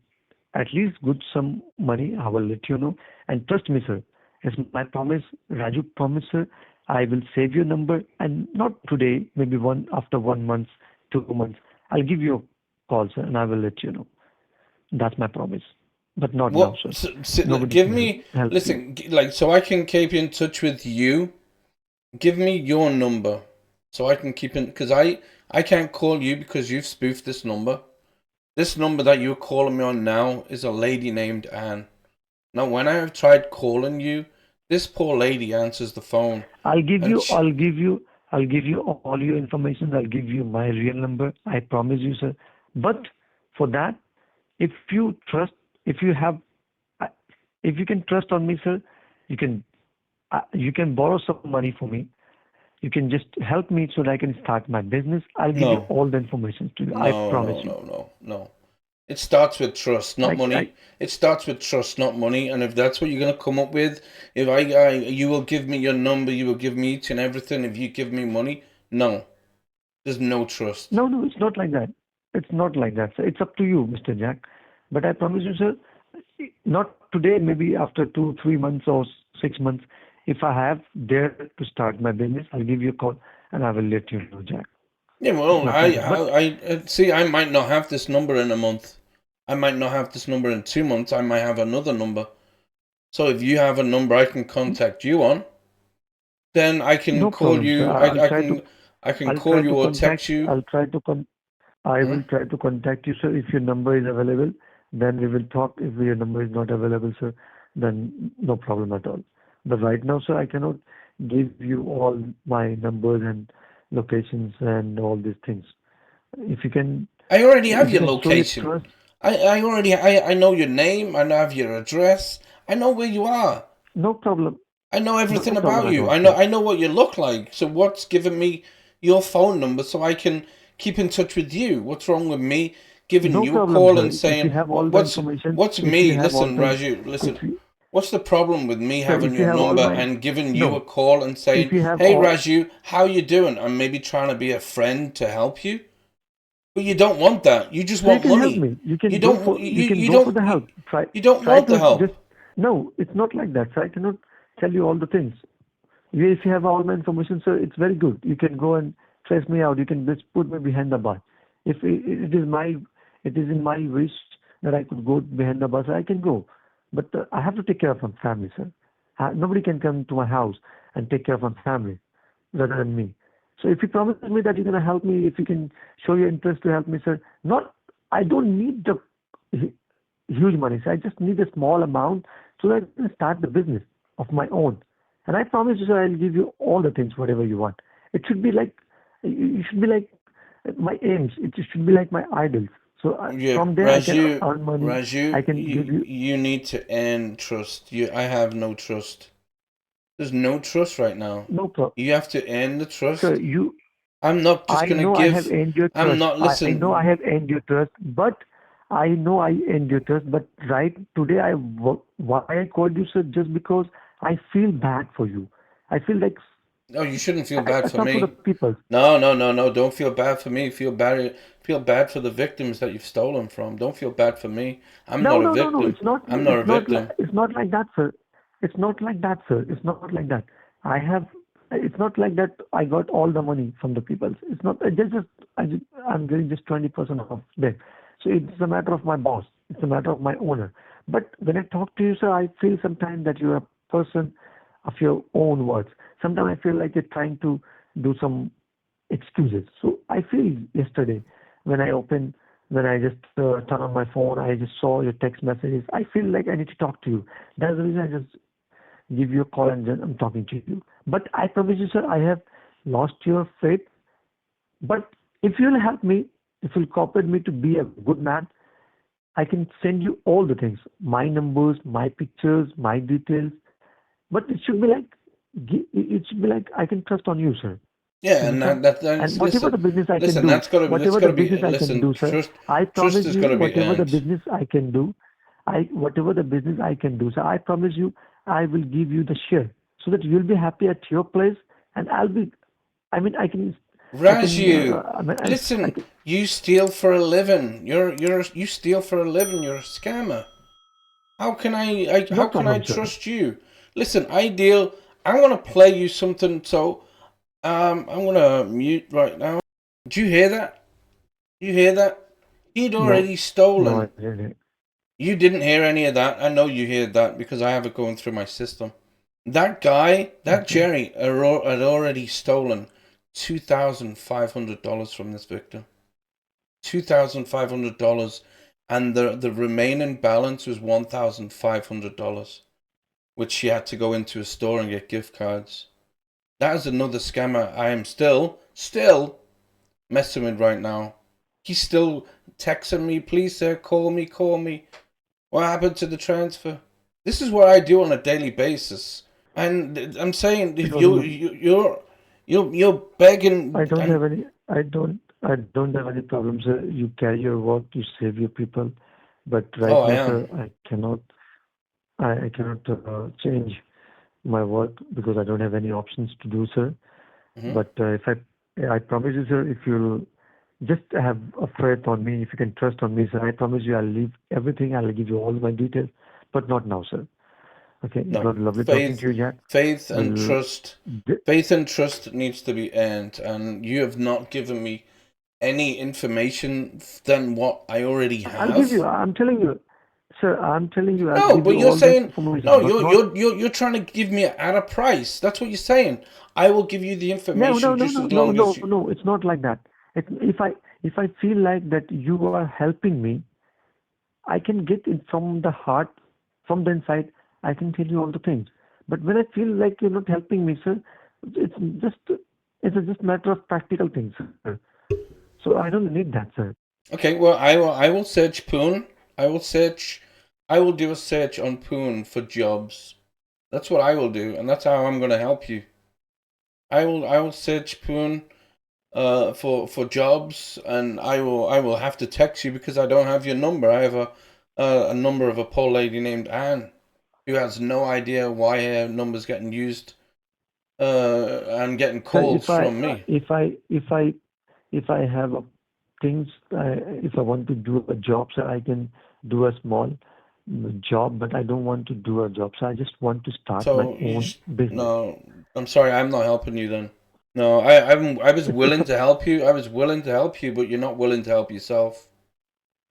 at least good some money, I will let you know. And trust me, sir. It's my promise, Raju promise, sir. I will save your number, and not today, maybe after 1 month, 2 months. I'll give you a call, sir, and I will let you know. That's my promise. But not now, what? sir. Nobody Give can me. help you. Listen, like so I can keep in touch with you. Give me your number so I can keep in because I can't call you because you've spoofed this number. This number that you're calling me on now is a lady named Anne. Now, when I have tried calling you, this poor lady answers the phone, I'll give and you, I'll give you, I'll give you all your information. I'll give you my real number. I promise you, sir. But for that, if you trust, if you have, uh, if you can trust on me, sir, you can borrow some money for me. You can just help me so that I can start my business. I'll give you no, all the information to you. I no, promise no, you. no, no, no. It starts with trust, not I money. It starts with trust, not money. And if that's what you're gonna come up with, if you will give me your number, you will give me each and everything. If you give me money, no, there's no trust. No, no, it's not like that. It's not like that, sir. It's up to you, Mr. Jack. But I promise you, sir, not today, maybe after 2, 3 months or 6 months, if I have dare to start my business, I'll give you a call and I will let you know, Jack. Yeah, It's well, not like that. But I see. I might not have this number in a month. I might not have this number in 2 months. I might have another number. So if you have a number I can contact you on, then I can no call problem, sir. you. I'll try to, I can I'll call try you to or text contact, you. I'll try to I Hmm? will try to contact you, sir. If your number is available, then we will talk. If your number is not available, sir, then no problem at all. But right now, sir, I cannot give you all my numbers and locations and all these things. If you can, I already have if you your can show your location. trust, I know your name. I have your address. I know where you are. no problem, I know no everything problem about at you. all, sir. I know what you look like. So what's giving me your phone number so I can keep in touch with you? What's wrong with me giving No you a problem, call sir. and If you saying have all the information, what's if you me? have all Listen, the, Raju, if listen. you, What's the problem with me sir, having if you your have all number my, and giving you a no, call and if saying, you have "Hey, all, Raju, how you doing?" I'm maybe trying to be a friend to help you, but you don't want that. You just so you want can help money. me. You can go for the help. You don't Try want the to just, help. no, it's not like that. So I cannot tell you all the things. If you have all my information, sir, it's very good. You can go and trace me out. You can just put me behind the bar. If it is in my wish that I could go behind the bar, so I can go. But I have to take care of my family, sir. Nobody can come to my house and take care of my family rather than me. So if you promise me that you're going to help me, if you can show your interest to help me, sir, not, I don't need the huge money. So I just need a small amount so that I can start the business of my own. And I promise you, sir, I'll give you all the things, whatever you want. It should be like, you should be like my aims. It should be like my idols. So Yeah, from there I can Raju, earn money. Raju, I can give you. you need to earn trust. I have no trust. There's no trust right now. No problem. You have to earn the Sir, trust. you. I'm not just I gonna know I have give. earned your I'm trust. not I know I listen. have earned your trust, but I know I earned your trust. But right today, why I called you, sir, just because I feel bad for you. I feel like No, you shouldn't feel bad it's for not for the me. people. No, no, no, no. Don't feel bad for me. Feel bad for the victims that you've stolen from. Don't feel bad for me. I'm No, not a no, no, no. victim. It's not. I'm not a victim. It's not like that, sir. It's not like that, sir. It's not like that. I have. It's not like that. I got all the money from the people. It's not. I'm getting just 20% of them. So it's a matter of my boss. It's a matter of my owner. But when I talk to you, sir, I feel sometimes that you're a person of your own words. Sometimes I feel like you're trying to do some excuses. So I feel yesterday when I opened, when I just turned on my phone, I just saw your text messages. I feel like I need to talk to you. That's the reason I just give you a call and then I'm talking to you. But I promise you, sir, I have lost your faith. But if you'll help me, if you'll cooperate me to be a good man, I can send you all the things, my numbers, my pictures, my details. But it should be like, it should be like I can trust on you, sir. Yeah, and Understand? that's And whatever the listen, business I can listen. do, That's whatever the gotta be. business I can Listen, do, sir, I trust promise has you, gotta be whatever the earned. business I can do, whatever the business I can do, sir, I promise you, I will give you the share so that you'll be happy at your place, and I'll be. I mean, I can. Raju, I listen. can. You steal for a living. You steal for a living. You're a scammer. No How can I problem, sir. trust you? Listen, ideal. I'm gonna play you something. So I'm gonna mute right now. Do you hear that? You hear that? He'd No, already no, stolen. I didn't. You didn't hear any of that. I know you heard that because I have it going through my system. That guy, that Okay. Jerry, had already stolen $2,500 from this victim. $2,500, and the remaining balance was $1,500, which she had to go into a store and get gift cards. That is another scammer I am still messing with right now. He's still texting me, please sir, call me, call me. What happened to the transfer? This is what I do on a daily basis, and I'm saying No, no, no. you're begging, I don't and have any. I don't have any problems, sir. You carry your work, you save your people, but oh, right I now, am. sir, I cannot. I cannot change my work because I don't have any options to do, sir. Hmm. But I promise you, sir, if you'll just have a faith on me, if you can trust on me, sir, I promise you, I'll leave everything. I'll give you all my details, but not now, sir. Okay, it No, was lovely talking to you, Jack. faith and We'll. trust. Faith and trust needs to be earned, and you have not given me any information than what I already I'll give you. have. I'm telling you, sir. I'm telling you, I'll No, give but you you're all this saying information, no. but not. You're trying to give me at a price. That's what you're saying. I will give you the No, no, information no, just no, as no, long as no, you. no. It's not like that. If I feel like that you are helping me, I can get it from the heart, from the inside. I can tell you all the things. But when I feel like you're not helping me, sir, it's just it's just matter of practical things, sir. So I don't need that, sir. Okay, well, I will search Poon. I will search. I will do a search on Poon for jobs. That's what I will do, and that's how I'm going to help you. I will search Poon for jobs, and I will have to text you because I don't have your number. I have a number of a poor lady named Anne who has no idea why her number's getting used and getting So calls from me. if I have things, if I want to do a job, so I can do a small job, but I don't want to do a job. So I just want to start my So you own just business. no. I'm sorry, I'm not helping you then. No, I was It's willing a to help you. I was willing to help you, but you're not willing to help yourself.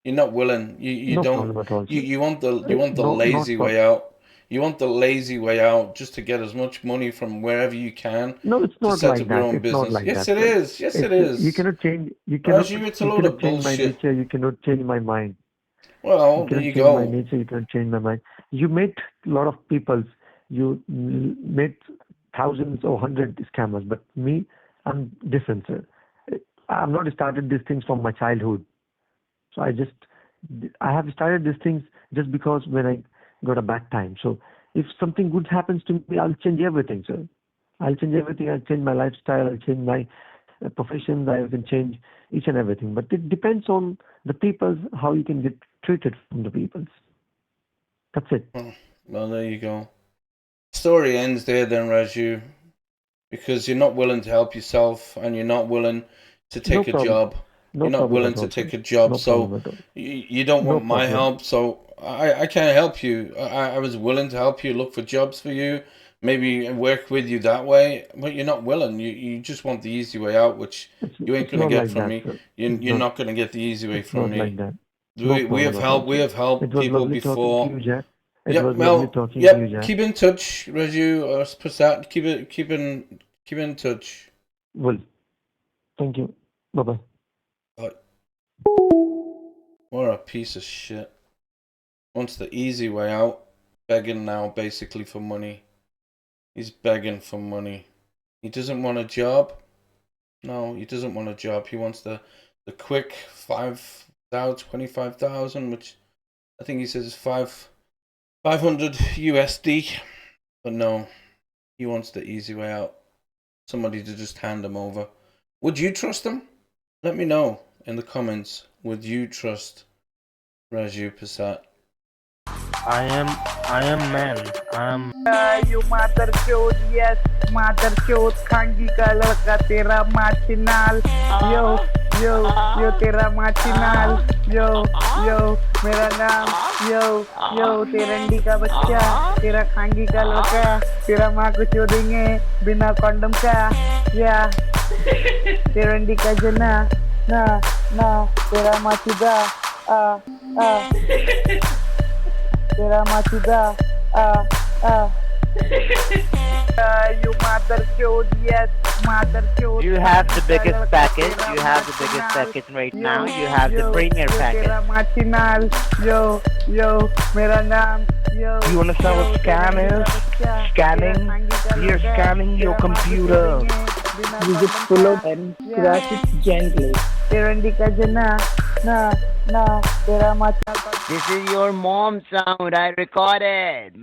You're not willing. You no don't. problem at all, sir. You want the No, not lazy problem. way out. You want the lazy way out just to get as much money from wherever you can No, it's to not set like up your that. own It's not business. like Yes, that, it sir. is. Yes, it It's you is. cannot change. Raju, it's a You load cannot of change my bullshit. nature. You cannot change my mind. You Well, there cannot you change my go. nature. You cannot change my mind. You met a lot of people. You met thousands or hundred scammers. But me, I'm different, sir. I'm not started these things from my childhood. So I have started these things just because when I got a bad time. So if something good happens to me, I'll change everything, sir. I'll change everything. I'll change my lifestyle. I'll change my professions. I can change each and everything. But it depends on the people's, how you can get treated from the people's. That's it. Well, there you go. Story ends there then, Raju, because you're not willing to help yourself and you're not willing to take a job. No You're not problem willing at to all, take sir. a job, No so problem at all. you don't No want my problem. help, so I can't help you. I was willing to help you, look for jobs for you, maybe work with you that way, but you're not willing. You just want the easy way out, which you ain't It's gonna not get like from that, me. sir. You're not gonna get the easy way It's from not like me. that. No We have problem at all, helped. We sir. have helped It was people lovely talking to before. you, Jack. It Yep. was lovely Well. talking to you, Yep. Jack. Keep in touch, Raju or Prasad. Keep in touch. Well, thank you. Bye-bye. What a piece of shit. Wants the easy way out. Begging now, basically, for money. He's begging for money. He doesn't want a job. No, he doesn't want a job. He wants the quick 25,000, which I think he says is 500 USD. But no, he wants the easy way out. Somebody to just hand him over. Would you trust him? Let me know in the comments. Would you trust Raju Prasad? I am man. You mother chode, yes, mother chode, खांगी का लड़का तेरा माचिनाल, yo, yo तेरा माचिनाल, yo, मेरा नाम, yo, तेरंडी का बच्चा, तेरा खांगी का लड़का, तेरा माँ को चोदेंगे बिना कॉन्डम का, या तेरंडी का जना, ना तेरा माचिदा, तेरा माचिदा, you mother chode, yes, mother chode. You have the biggest package. You have the biggest package right now. You have the premier package. तेरा माचिनाल, yo, मेरा नाम, yo. You understand what scam is? Scamming. We are scamming your computer. You just pull out and scratch it gently. तेरंडी का जना, ना तेरा माचिनाल. This is your mom's sound. I recorded.